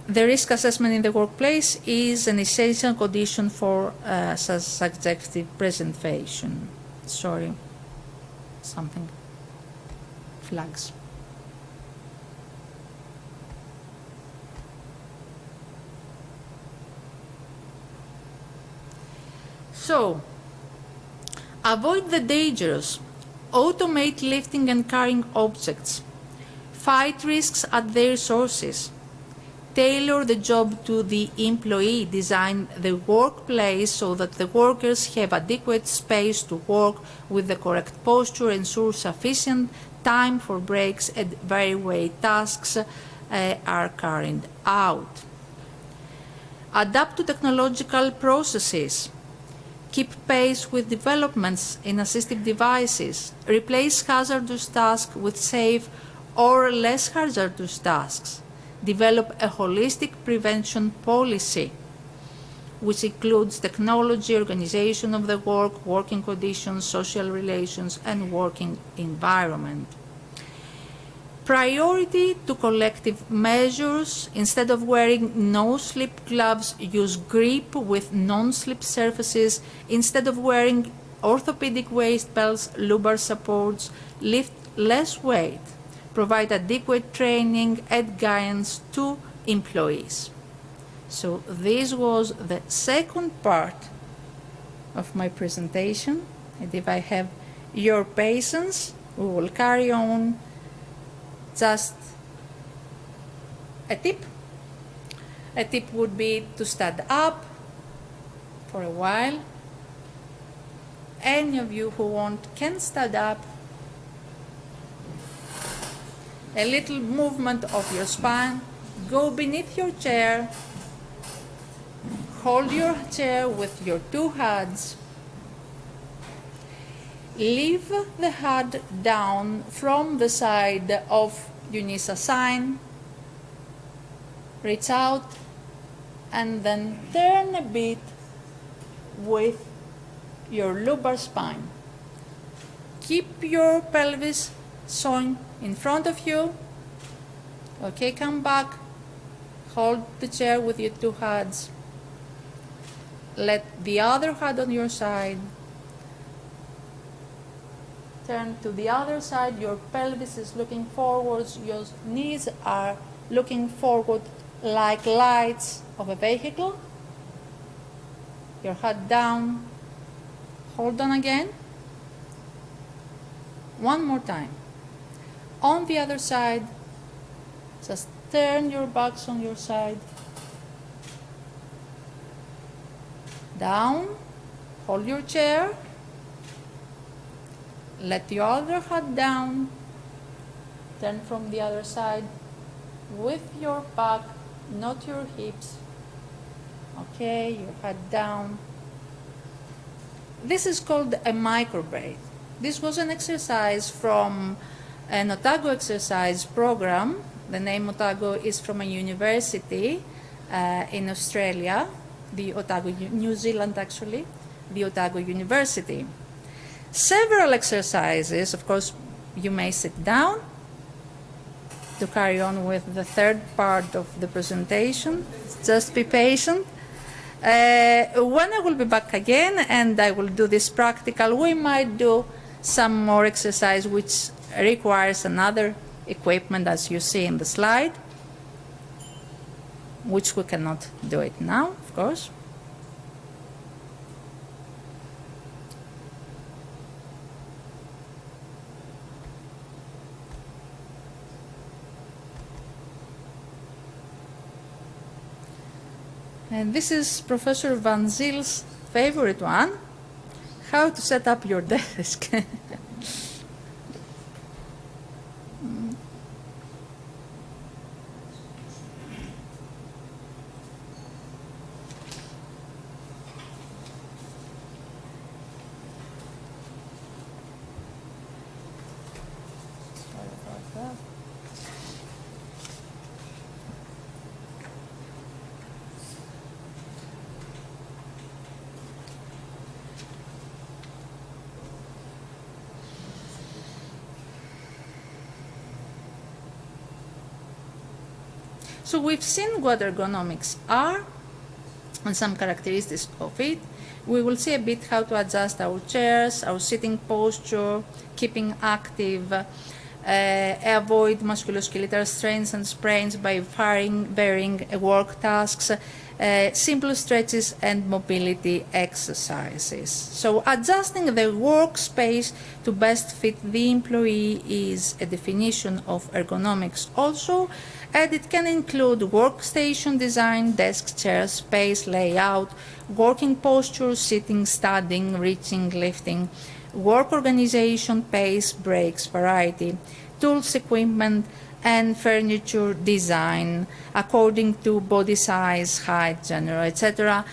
The risk assessment in the workplace is an essential condition for successful presentation. Sorry, something flags. So, avoid the dangers, automate lifting and carrying objects, fight risks at their sources, tailor the job to the employee, design the workplace so that the workers have adequate space to work with the correct posture, ensure sufficient time for breaks and various tasks are carried out. Adapt to technological processes. Keep pace with developments in assistive devices. Replace hazardous tasks with safe or less hazardous tasks. Develop a holistic prevention policy, which includes technology, organization of the work, working conditions, social relations, and working environment. Priority to collective measures. Instead of wearing no-slip gloves, use grip with non-slip surfaces. Instead of wearing orthopedic waist belts, lumbar supports, lift less weight. Provide adequate training and guidance to employees. So this was the second part of my presentation, and if I have your patience, we will carry on. Just a tip. A tip would be to stand up for a while. Any of you who want can stand up. A little movement of your spine. Go beneath your chair. Hold your chair with your two hands. Leave the head down from the side of UNISA sign. Reach out and then turn a bit with your lumbar spine. Keep your pelvis showing in front of you. Okay, come back. Hold the chair with your two hands. Let the other hand on your side. Turn to the other side. Your pelvis is looking forwards. Your knees are looking forward like lights of a vehicle. Your head down. Hold on again. One more time. On the other side, just turn your backs on your side. Down. Hold your chair. Let the other head down. Turn from the other side with your back, not your hips. Okay, your head down. This is called a micro breath. This was an exercise from an Otago exercise program. The name Otago is from a university in Australia, the Otago, New Zealand actually, the Otago University. Several exercises, of course, you may sit down to carry on with the third part of the presentation. Just be patient. When I will be back again and I will do this practical, we might do some more exercise which requires another equipment, as you see in the slide, which we cannot do it now, of course. And this is Professor Van Ziel's favorite one, how to set up your desk. So we've seen what ergonomics are and some characteristics of it. We will see a bit how to adjust our chairs, our sitting posture, keeping active, avoid musculoskeletal strains and sprains by varying work tasks, simple stretches and mobility exercises. So adjusting the workspace to best fit the employee is a definition of ergonomics also, and it can include workstation design, desk, chair, space, layout, working posture, sitting, standing, reaching, lifting, work organization, pace, breaks, variety, tools, equipment, and furniture design according to body size, height, gender, etc.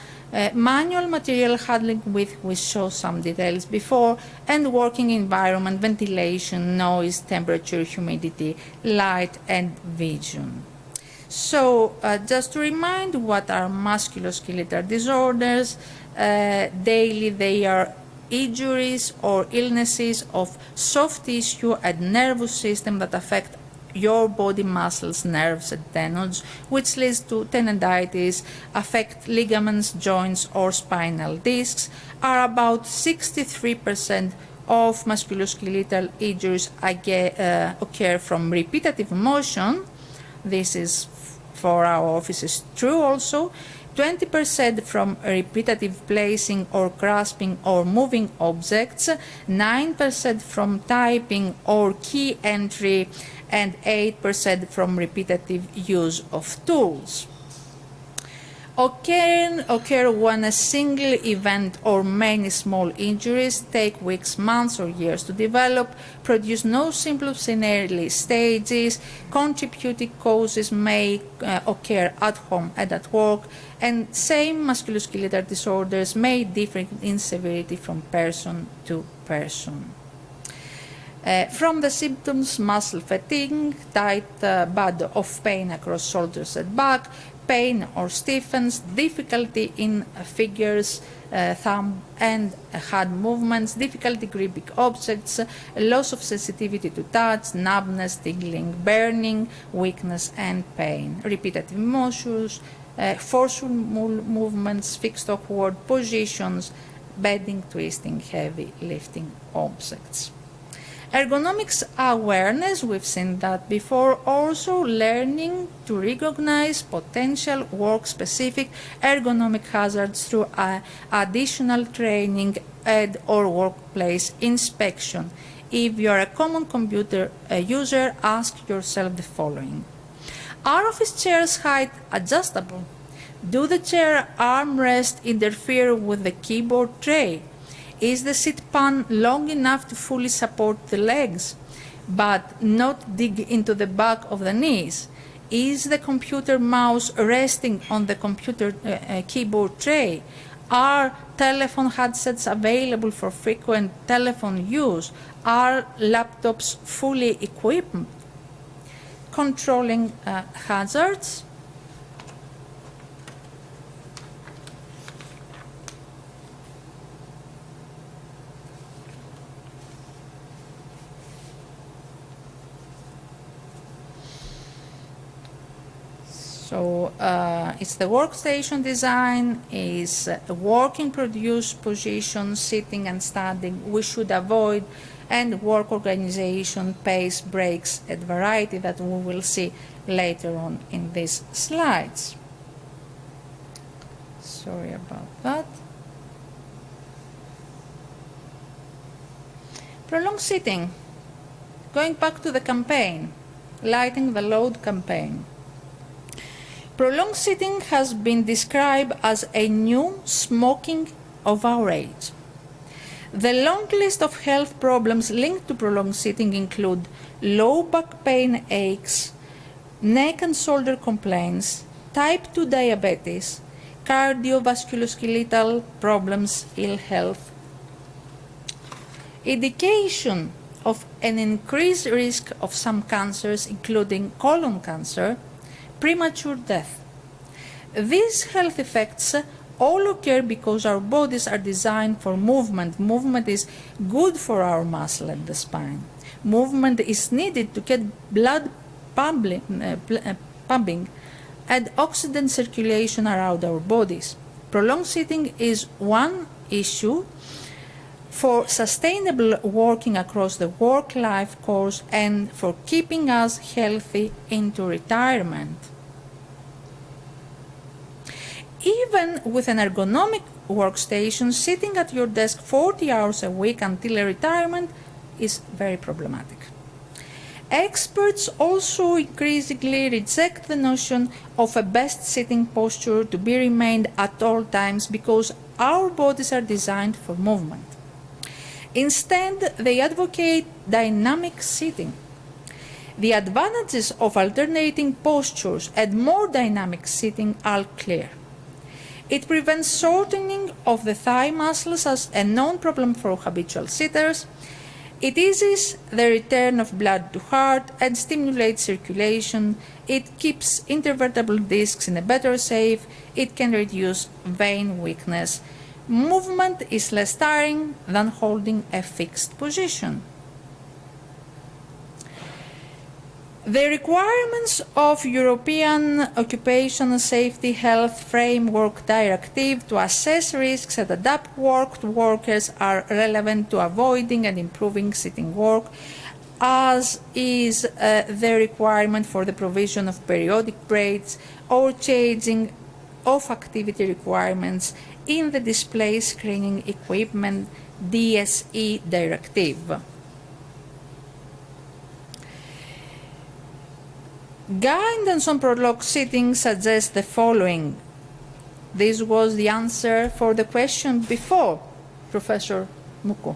Manual material handling, with we saw some details before, and working environment, ventilation, noise, temperature, humidity, light, and vision. So just to remind what are musculoskeletal disorders, daily they are injuries or illnesses of soft tissue and nervous system that affect your body muscles, nerves, and tendons, which leads to tendinitis, affect ligaments, joints, or spinal discs, are about 63% of musculoskeletal injuries occur from repetitive motion. This is for our offices true also. 20% from repetitive placing or grasping or moving objects, 9% from typing or key entry, and 8% from repetitive use of tools. Occur when a single event or many small injuries take weeks, months, or years to develop, produce no symptoms in early stages, contributing causes may occur at home and at work, and same musculoskeletal disorders may differ in severity from person to person. From the symptoms, muscle fatigue, tight band of pain across shoulders and back, pain or stiffness, difficulty in fingers, thumb and hand movements, difficulty gripping objects, loss of sensitivity to touch, numbness, tingling, burning, weakness and pain, repetitive motions, forceful movements, fixed awkward positions, bending, twisting, heavy lifting objects. Ergonomics awareness, we've seen that before, also learning to recognize potential work-specific ergonomic hazards through additional training and or workplace inspection. If you are a common computer user, ask yourself the following. Are office chairs height adjustable? Do the chair armrest interfere with the keyboard tray? Is the seat pan long enough to fully support the legs, but not dig into the back of the knees? Is the computer mouse resting on the computer keyboard tray? Are telephone headsets available for frequent telephone use? Are laptops fully equipped? Controlling hazards. So it's the workstation design, is working produced position, sitting and standing we should avoid, and work organization, pace, breaks, and variety that we will see later on in these slides. Sorry about that. Prolonged sitting. Going back to the campaign, lighting the load campaign. Prolonged sitting has been described as a new smoking of our age. The long list of health problems linked to prolonged sitting include low back pain, aches, neck and shoulder complaints, type 2 diabetes, cardiovasculoskeletal problems, ill health. Indication of an increased risk of some cancers, including colon cancer, premature death. These health effects all occur because our bodies are designed for movement. Movement is good for our muscle and the spine. Movement is needed to get blood pumping and oxygen circulation around our bodies. Prolonged sitting is one issue for sustainable working across the work-life course and for keeping us healthy into retirement. Even with an ergonomic workstation, sitting at your desk 40 hours a week until retirement is very problematic. Experts also increasingly reject the notion of a best sitting posture to be remained at all times because our bodies are designed for movement. Instead, they advocate dynamic sitting. The advantages of alternating postures and more dynamic sitting are clear. It prevents shortening of the thigh muscles as a known problem for habitual sitters. It eases the return of blood to heart and stimulates circulation. It keeps intervertebral discs in a better shape. It can reduce vein weakness. Movement is less tiring than holding a fixed position. The requirements of European Occupational Safety Health Framework Directive to assess risks and adapt work to workers are relevant to avoiding and improving sitting work, as is the requirement for the provision of periodic breaks or changing of activity requirements in the Display Screening Equipment DSE Directive. Guidance on prolonged sitting suggests the following. This was the answer for the question before, Professor Muko.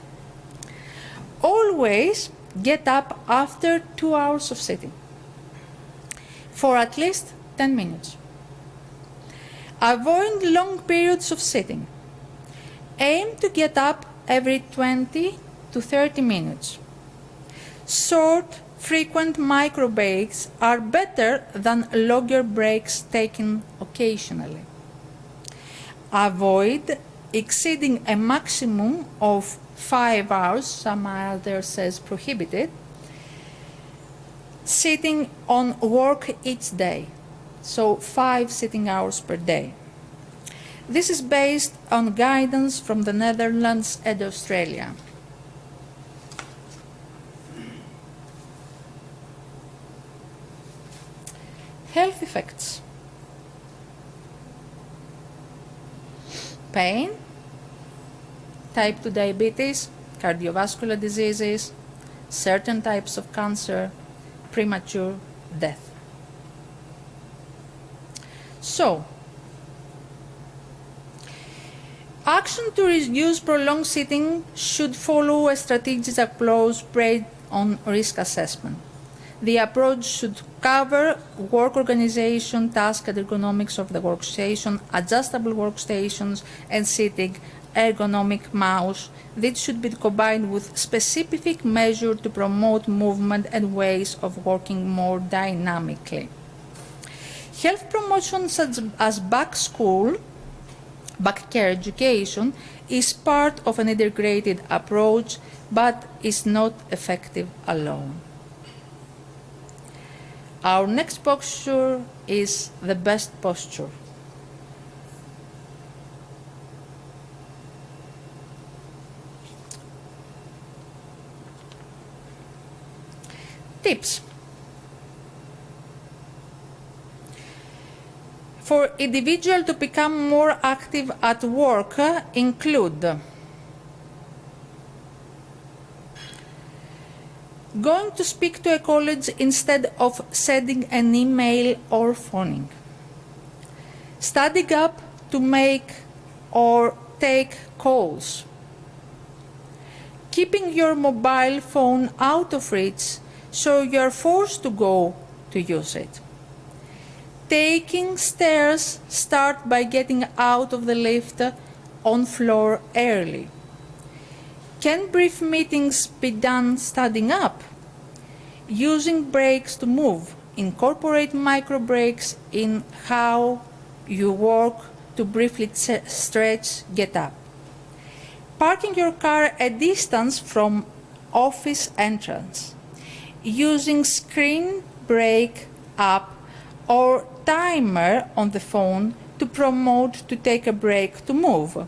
Always get up after 2 hours of sitting for at least 10 minutes. Avoid long periods of sitting. Aim to get up every 20 to 30 minutes. Short, frequent micro breaks are better than longer breaks taken occasionally. Avoid exceeding a maximum of 5 hours, some others says prohibited, sitting on work each day, so 5 sitting hours per day. This is based on guidance from the Netherlands and Australia. Health effects. Pain, type 2 diabetes, cardiovascular diseases, certain types of cancer, premature death. So, action to reduce prolonged sitting should follow a strategic approach based on risk assessment. The approach should cover work organization, task and ergonomics of the workstation, adjustable workstations, and sitting ergonomic mouse. This should be combined with specific measures to promote movement and ways of working more dynamically. Health promotion such as back care education is part of an integrated approach, but is not effective alone. Our next posture is the best posture. Tips. For individuals to become more active at work include going to speak to a colleague instead of sending an email or phoning. Standing up to make or take calls. Keeping your mobile phone out of reach so you're forced to go to use it. Taking stairs, start by getting out of the lift on floor early. Can brief meetings be done standing up? Using breaks to move. Incorporate micro breaks in how you work to briefly stretch, get up. Parking your car a distance from office entrance. Using screen break up or timer on the phone to promote to take a break to move.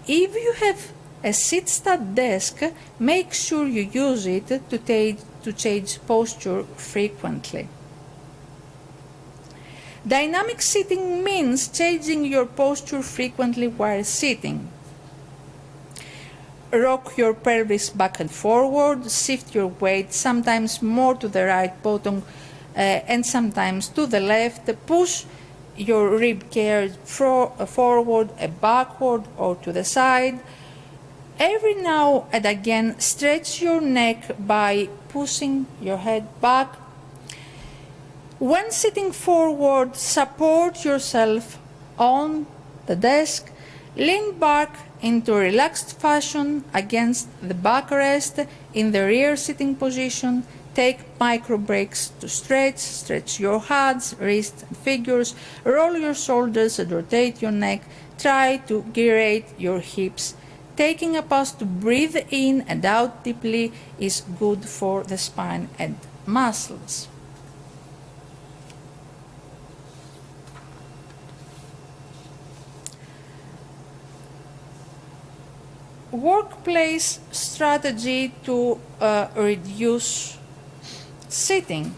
If you have a sit-stat desk, make sure you use it to change posture frequently. Dynamic sitting means changing your posture frequently while sitting. Rock your pelvis back and forward, shift your weight sometimes more to the right bottom and sometimes to the left. Push your rib cage forward, backward or to the side. Every now and again, stretch your neck by pushing your head back. When sitting forward, support yourself on the desk. Lean back into a relaxed fashion against the backrest in the rear sitting position. Take micro breaks to stretch your hands, wrists and fingers, roll your shoulders and rotate your neck. Try to gyrate your hips. Taking a pause to breathe in and out deeply is good for the spine and muscles. Workplace strategy to reduce sitting.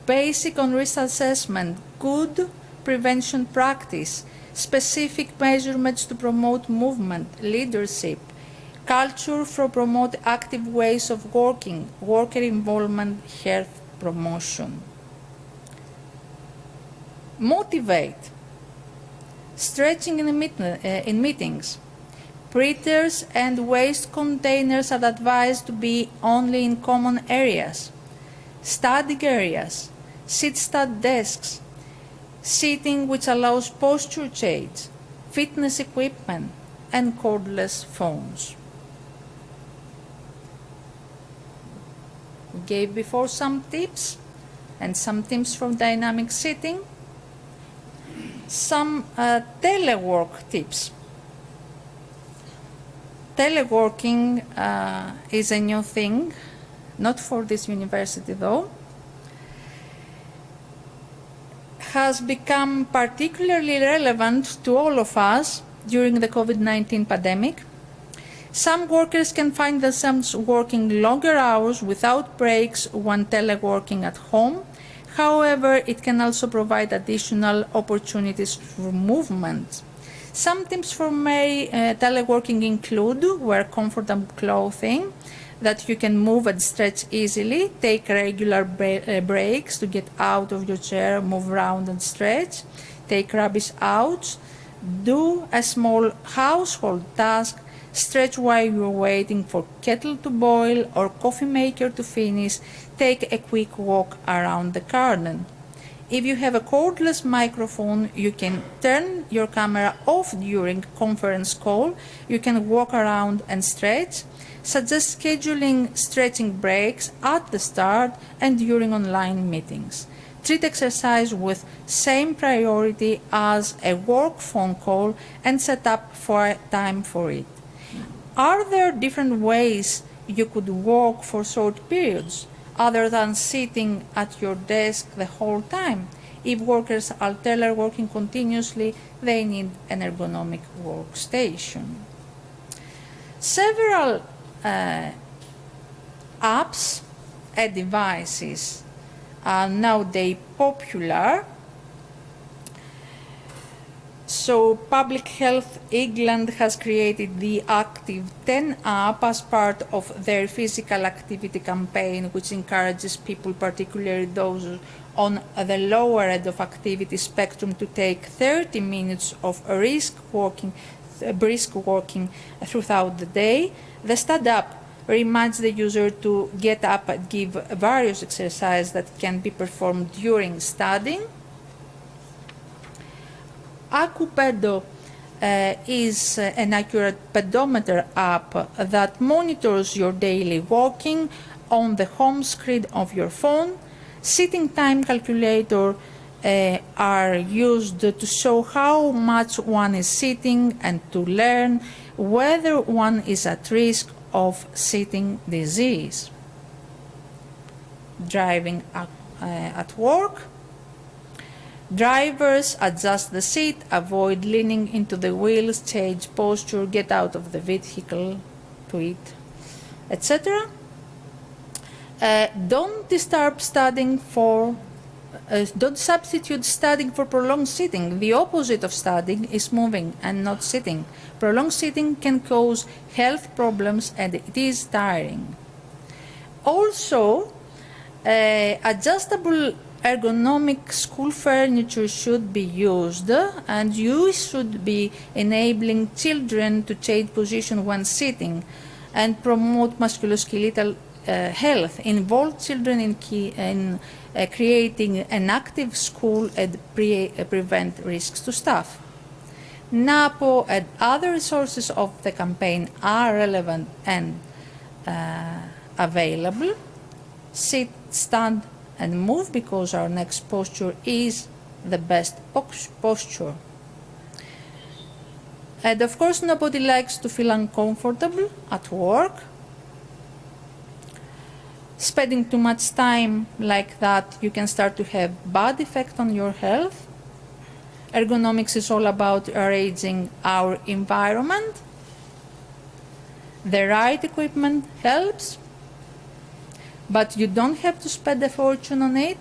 Basic on risk assessment, good prevention practice, specific measurements to promote movement, leadership, culture for promote active ways of working, worker involvement, health promotion. Motivate. Stretching in meetings. Printers and waste containers are advised to be only in common areas. Study areas. Sit-stat desks. Seating which allows posture change. Fitness equipment and cordless phones. We gave before some tips and some tips from dynamic sitting. Some telework tips. Teleworking is a new thing, not for this university though. Has become particularly relevant to all of us during the COVID-19 pandemic. Some workers can find themselves working longer hours without breaks when teleworking at home. However, it can also provide additional opportunities for movement. Some tips for teleworking include wear comfortable clothing, that you can move and stretch easily, take regular breaks to get out of your chair, move around and stretch, take rubbish out, do a small household task, stretch while you're waiting for kettle to boil or coffee maker to finish, take a quick walk around the garden. If you have a cordless microphone, you can turn your camera off during conference call, you can walk around and stretch. Suggest scheduling stretching breaks at the start and during online meetings. Treat exercise with same priority as a work phone call and set up time for it. Are there different ways you could work for short periods other than sitting at your desk the whole time? If workers are teleworking continuously, they need an ergonomic workstation. Several apps and devices are nowadays popular. So Public Health England has created the Active 10 app as part of their physical activity campaign, which encourages people, particularly those on the lower end of activity spectrum, to take 30 minutes of brisk walking throughout the day. The Stand Up reminds the user to get up and give various exercises that can be performed during studying. Acupedo is an accurate pedometer app that monitors your daily walking on the home screen of your phone. Sitting time calculator are used to show how much one is sitting and to learn whether one is at risk of sitting disease. Driving at work. Drivers adjust the seat, avoid leaning into the wheels, change posture, get out of the vehicle to eat, etc. Don't substitute studying for prolonged sitting. The opposite of studying is moving and not sitting. Prolonged sitting can cause health problems and it is tiring. Also, adjustable ergonomic school furniture should be used, and you should be enabling children to change position when sitting and promote musculoskeletal health. Involve children in creating an active school and prevent risks to staff. NAPO and other resources of the campaign are relevant and available. Sit, stand, and move, because our next posture is the best posture. And of course, nobody likes to feel uncomfortable at work. Spending too much time like that, you can start to have bad effect on your health. Ergonomics is all about arranging our environment. The right equipment helps, but you don't have to spend a fortune on it.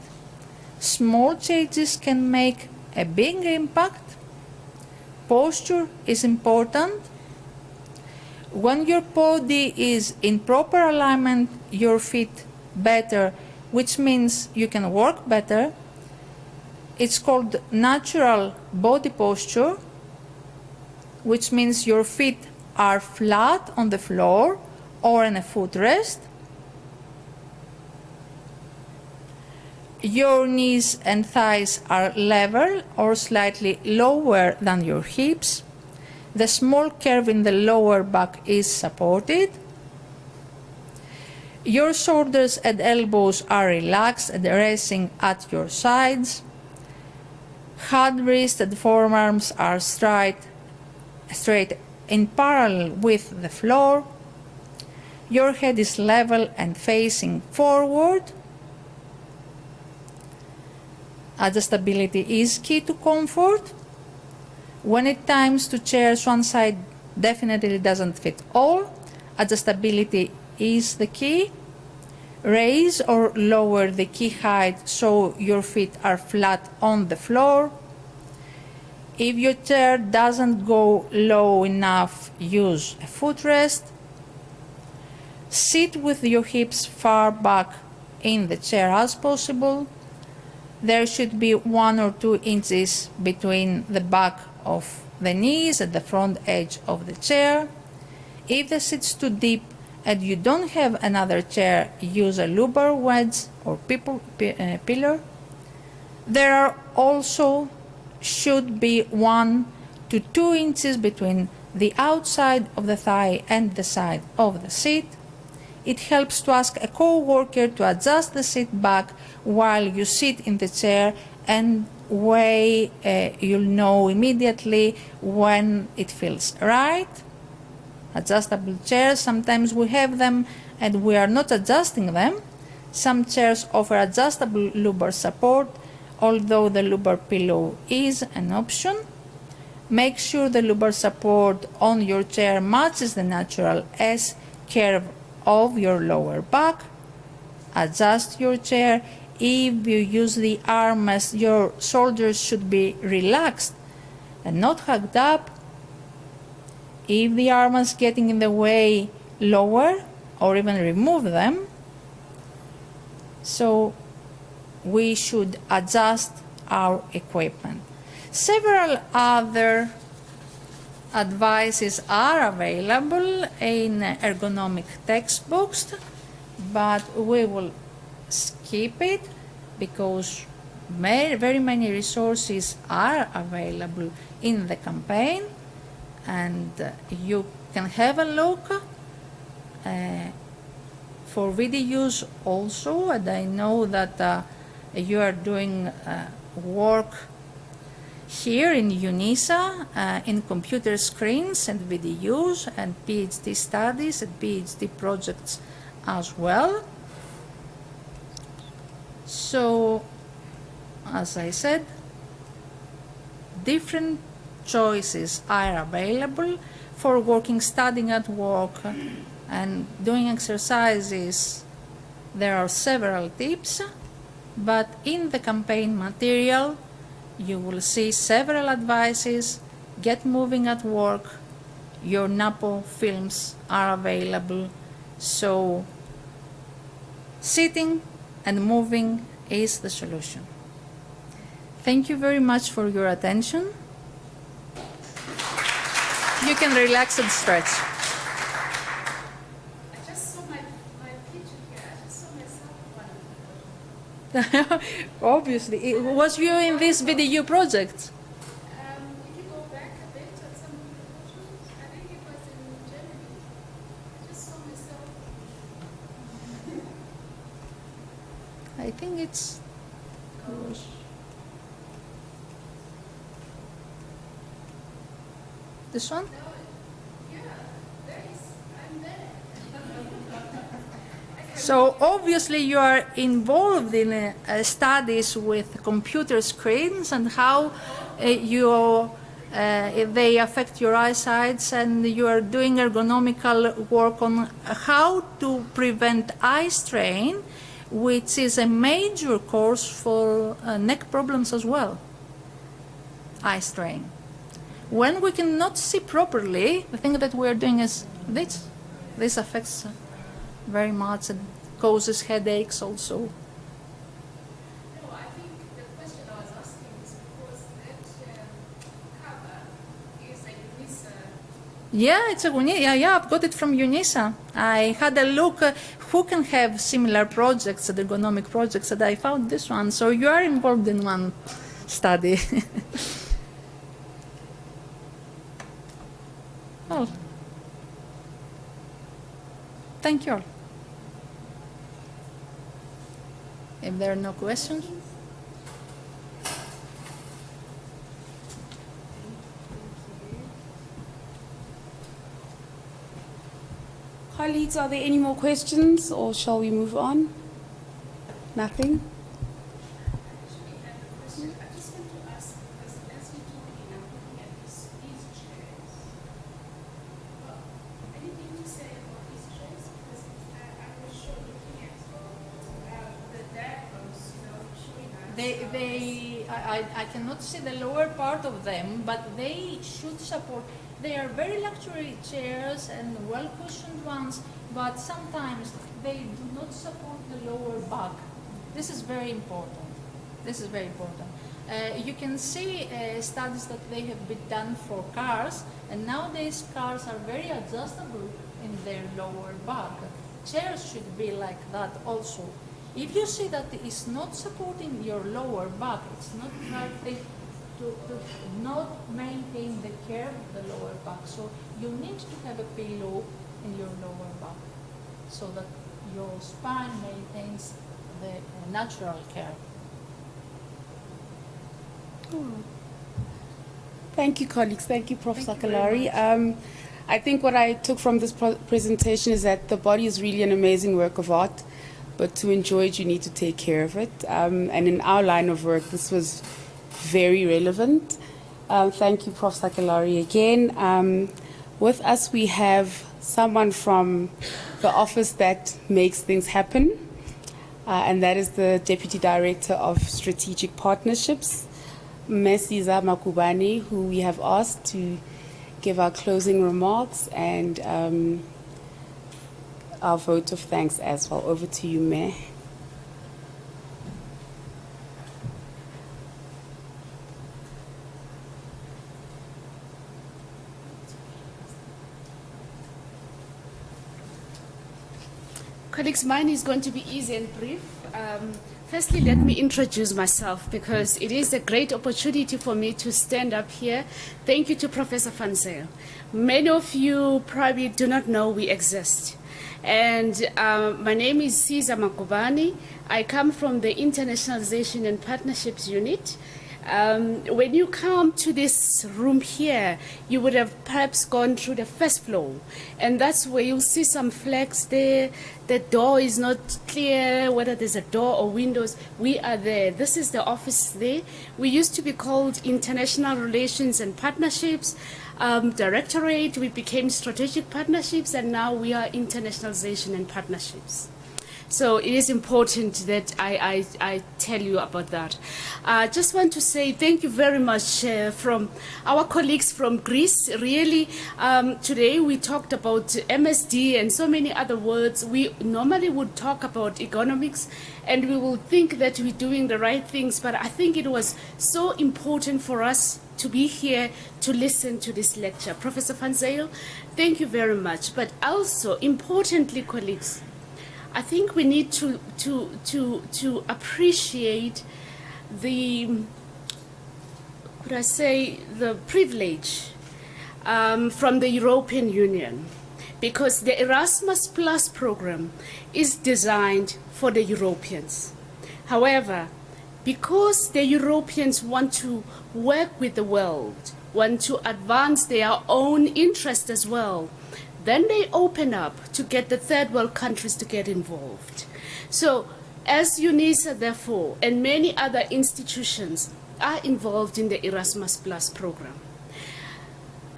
Small changes can make a big impact. Posture is important. When your body is in proper alignment, your feet better, which means you can work better. It's called natural body posture, which means your feet are flat on the floor or in a footrest. Your knees and thighs are level or slightly lower than your hips. The small curve in the lower back is supported. Your shoulders and elbows are relaxed and resting at your sides. Hand, wrist, and forearms are straight in parallel with the floor. Your head is level and facing forward. Adjustability is key to comfort. When it comes to chairs, one side definitely doesn't fit all. Adjustability is the key. Raise or lower the key height so your feet are flat on the floor. If your chair doesn't go low enough, use a footrest. Sit with your hips far back in the chair as possible. There should be 1 or 2 inches between the back of the knees and the front edge of the chair. If the seat's too deep and you don't have another chair, use a lumbar wedge or pillar. There are also should be 1 to 2 inches between the outside of the thigh and the side of the seat. It helps to ask a co-worker to adjust the seat back while you sit in the chair, and you'll know immediately when it feels right. Adjustable chairs, sometimes we have them and we are not adjusting them. Some chairs offer adjustable lumbar support, although the lumbar pillow is an option. Make sure the lumbar support on your chair matches the natural S curve of your lower back. Adjust your chair. If you use the armrest, your shoulders should be relaxed and not hugged up. If the arm is getting in the way, lower or even remove them. So we should adjust our equipment. Several other advices are available in ergonomic textbooks, but we will skip it because very many resources are available in the campaign, and you can have a look for videos also. And I know that you are doing work here in UNISA in computer screens and videos and PhD studies and PhD projects as well. So, as I said, different choices are available for working, studying at work, and doing exercises. There are several tips, but in the campaign material, you will see several advices. Get moving at work. Your NAPO films are available. So, sitting and moving is the solution. Thank you very much for your attention. You can relax and stretch. I just saw my picture here. I just saw myself one. Obviously. Was you in this video project? If you go back a bit at some of the photos, I think it was in Germany. I just saw myself. I think it's... This one? So obviously you are involved in studies with computer screens and how they affect your eyesight, and you are doing ergonomical work on how to prevent eye strain, which is a major cause for neck problems as well. Eye strain. When we cannot see properly, the thing that we are doing is this. This affects very much and causes headaches also. No, I think the question I was asking is because that cover is a UNISA. Yeah, it's a UNISA. Yeah, I've got it from UNISA. I had a look who can have similar projects, ergonomic projects, and I found this one. So you are involved in one study. Well, thank you all. If there are no questions. Colleagues, are there any more questions or shall we move on? Nothing? I cannot see the lower part of them, but they should support. They are very luxury chairs and well-cushioned ones, but sometimes they do not support the lower back. This is very important. This is very important. You can see studies that they have been done for cars, and nowadays cars are very adjustable in their lower back. Chairs should be like that also. If you see that it's not supporting your lower back, it's not healthy to not maintain the curve of the lower back. So you need to have a pillow in your lower back so that your spine maintains the natural curve. Thank you, colleagues. Thank you, Prof. Sakalari. I think what I took from this presentation is that the body is really an amazing work of art, but to enjoy it, you need to take care of it. And in our line of work, this was very relevant. Thank you, Prof. Sakalari, again. With us, we have someone from the office that makes things happen, and that is the Deputy Director of Strategic Partnerships, Mesiza Makubani, who we have asked to give our closing remarks and our vote of thanks as well. Over to you, Mayor. Colleagues, mine is going to be easy and brief. Firstly, let me introduce myself because it is a great opportunity for me to stand up here. Thank you to Professor Van Zyl. Many of you probably do not know we exist. And my name is Siza Makubani. I come from the Internationalization and Partnerships Unit. When you come to this room here, you would have perhaps gone through the first floor, and that's where you'll see some flags there. The door is not clear whether there's a door or windows. We are there. This is the office there. We used to be called International Relations and Partnerships Directorate. We became Strategic Partnerships, and now we are Internationalization and Partnerships. So it is important that I tell you about that. I just want to say thank you very much from our colleagues from Greece. Really, today we talked about MSD and so many other words. We normally would talk about ergonomics and we will think that we're doing the right things, but I think it was so important for us to be here to listen to this lecture. Professor Van Zyl, thank you very much. But also, importantly, colleagues, I think we need to appreciate the, could I say, the privilege from the European Union, because the Erasmus Plus program is designed for the Europeans. However, because the Europeans want to work with the world, want to advance their own interest as well, then they open up to get the third world countries to get involved. So as UNISA, therefore, and many other institutions are involved in the Erasmus Plus program,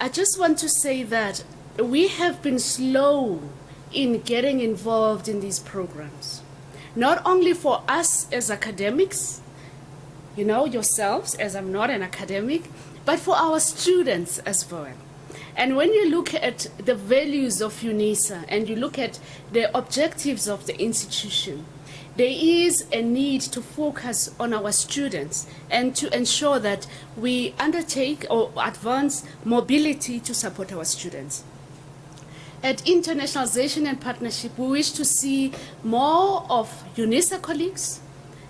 I just want to say that we have been slow in getting involved in these programs. Not only for us as academics, you know, yourselves, as I'm not an academic, but for our students as well. And when you look at the values of UNISA and you look at the objectives of the institution, there is a need to focus on our students and to ensure that we undertake or advance mobility to support our students. At Internationalization and Partnership, we wish to see more of UNISA colleagues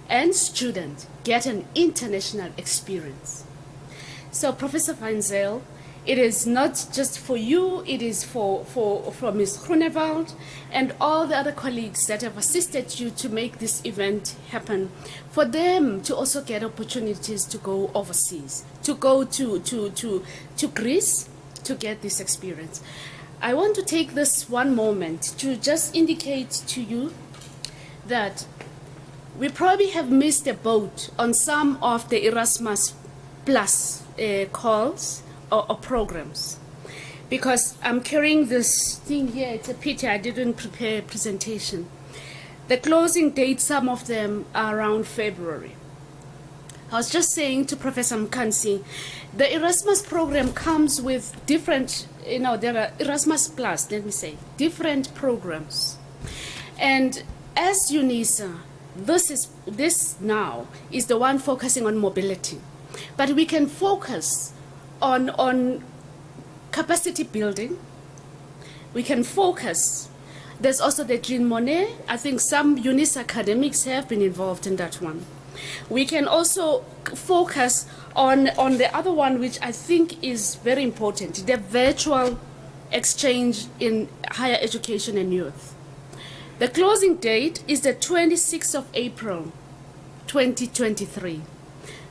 and students get an international experience. So, Professor Van Zyl, it is not just for you, it is for Ms. Groenewald and all the other colleagues that have assisted you to make this event happen, for them to also get opportunities to go overseas, to go to Greece to get this experience. I want to take this one moment to just indicate to you that we probably have missed a boat on some of the Erasmus Plus calls or programs, because I'm carrying this thing here. It's a pity I didn't prepare a presentation. The closing dates, some of them are around February. I was just saying to Professor Mkansi, the Erasmus program comes with different, there are Erasmus Plus, let me say, different programs. And as UNISA, this now is the one focusing on mobility. But we can focus on capacity building. We can focus. There's also the Jean Monnet. I think some UNISA academics have been involved in that one. We can also focus on the other one, which I think is very important, the virtual exchange in higher education and youth. The closing date is the 26th of April, 2023.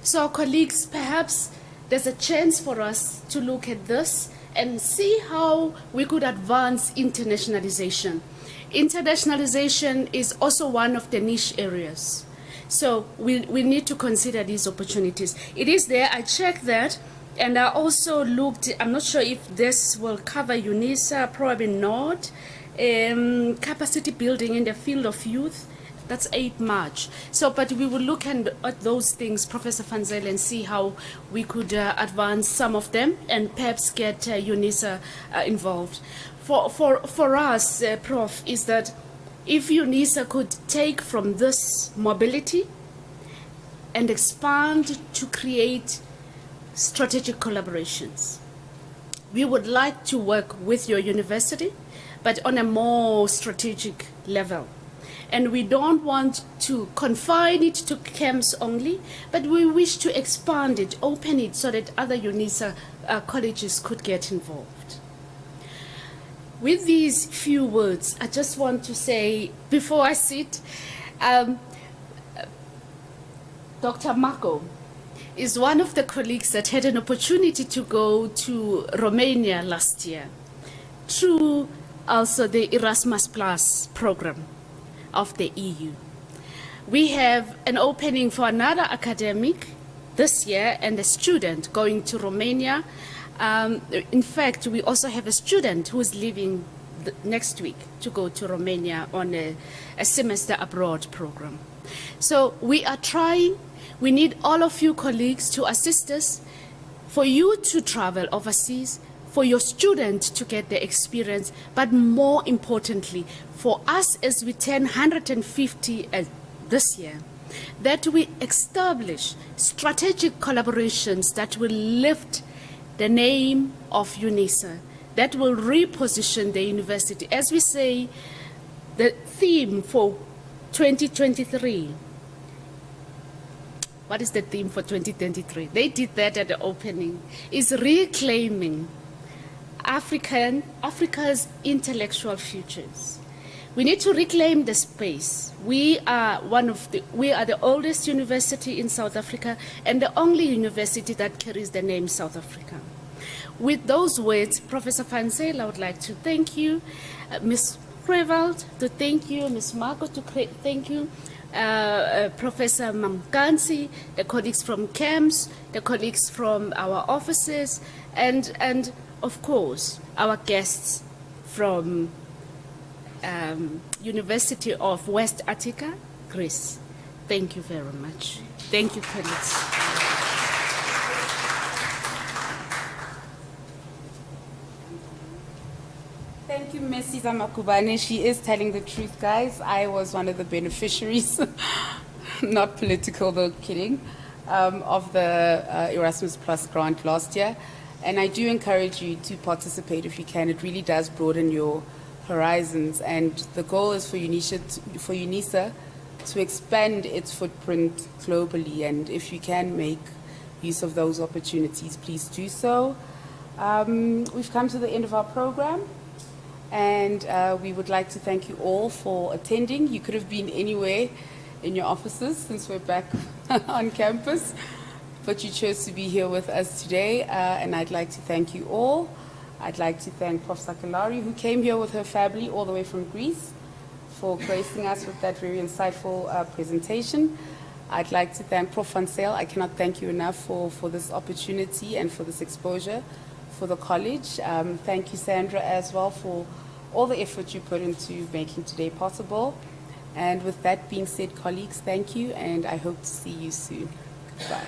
So, colleagues, perhaps there's a chance for us to look at this and see how we could advance internationalization. Internationalization is also one of the niche areas. So we need to consider these opportunities. It is there, I checked that, and I also looked, I'm not sure if this will cover UNISA, probably not. Capacity building in the field of youth, That's 8 March. So, but we will look at those things, Professor Van Zyl, and see how we could advance some of them and perhaps get UNISA involved. For us, Prof, is that if UNISA could take from this mobility and expand to create strategic collaborations. We would like to work with your university, but on a more strategic level. And we don't want to confine it to camps only, but we wish to expand it, open it, so that other UNISA colleges could get involved. With these few words, I just want to say, before I sit, Dr. Marco is one of the colleagues that had an opportunity to go to Romania last year through also the Erasmus Plus program of the EU. We have an opening for another academic this year and a student going to Romania. In fact, we also have a student who is leaving next week to go to Romania on a semester abroad program. So we are trying. We need all of you colleagues to assist us for you to travel overseas, for your students to get the experience, but more importantly, for us as we turn 150 this year, that we establish strategic collaborations that will lift the name of UNISA, that will reposition the university. As we say, the theme for 2023, what is the theme for 2023? They did that at the opening, is reclaiming Africa's intellectual futures. We need to reclaim the space. We are the oldest university in South Africa and the only university that carries the name South Africa. With those words, Professor Van Zyl, I would like to thank you, Ms. Prevald, to thank you, Ms. Marco, to thank you, Professor Mamkansi, the colleagues from camps, the colleagues from our offices, and of course, our guests from University of West Attica, Greece. Thank you very much. Thank you, colleagues. Thank you, Messi Zamakubane. She is telling the truth, guys. I was one of the beneficiaries, not political though, kidding, of the Erasmus Plus grant last year. And I do encourage you to participate if you can. It really does broaden your horizons. And the goal is for UNISA to expand its footprint globally. And if you can make use of those opportunities, please do so. We've come to the end of our program. And we would like to thank you all for attending. You could have been anywhere in your offices since we're back on campus, but you chose to be here with us today, and I'd like to thank you all. I'd like to thank Prof. Sakalari, who came here with her family all the way from Greece, for gracing us with that very insightful presentation. I'd like to thank Prof. Van Zyl. I cannot thank you enough for this opportunity and for this exposure for the college. Thank you, Sandra, as well, for all the effort you put into making today possible. And with that being said, colleagues, thank you, and I hope to see you soon. Goodbye.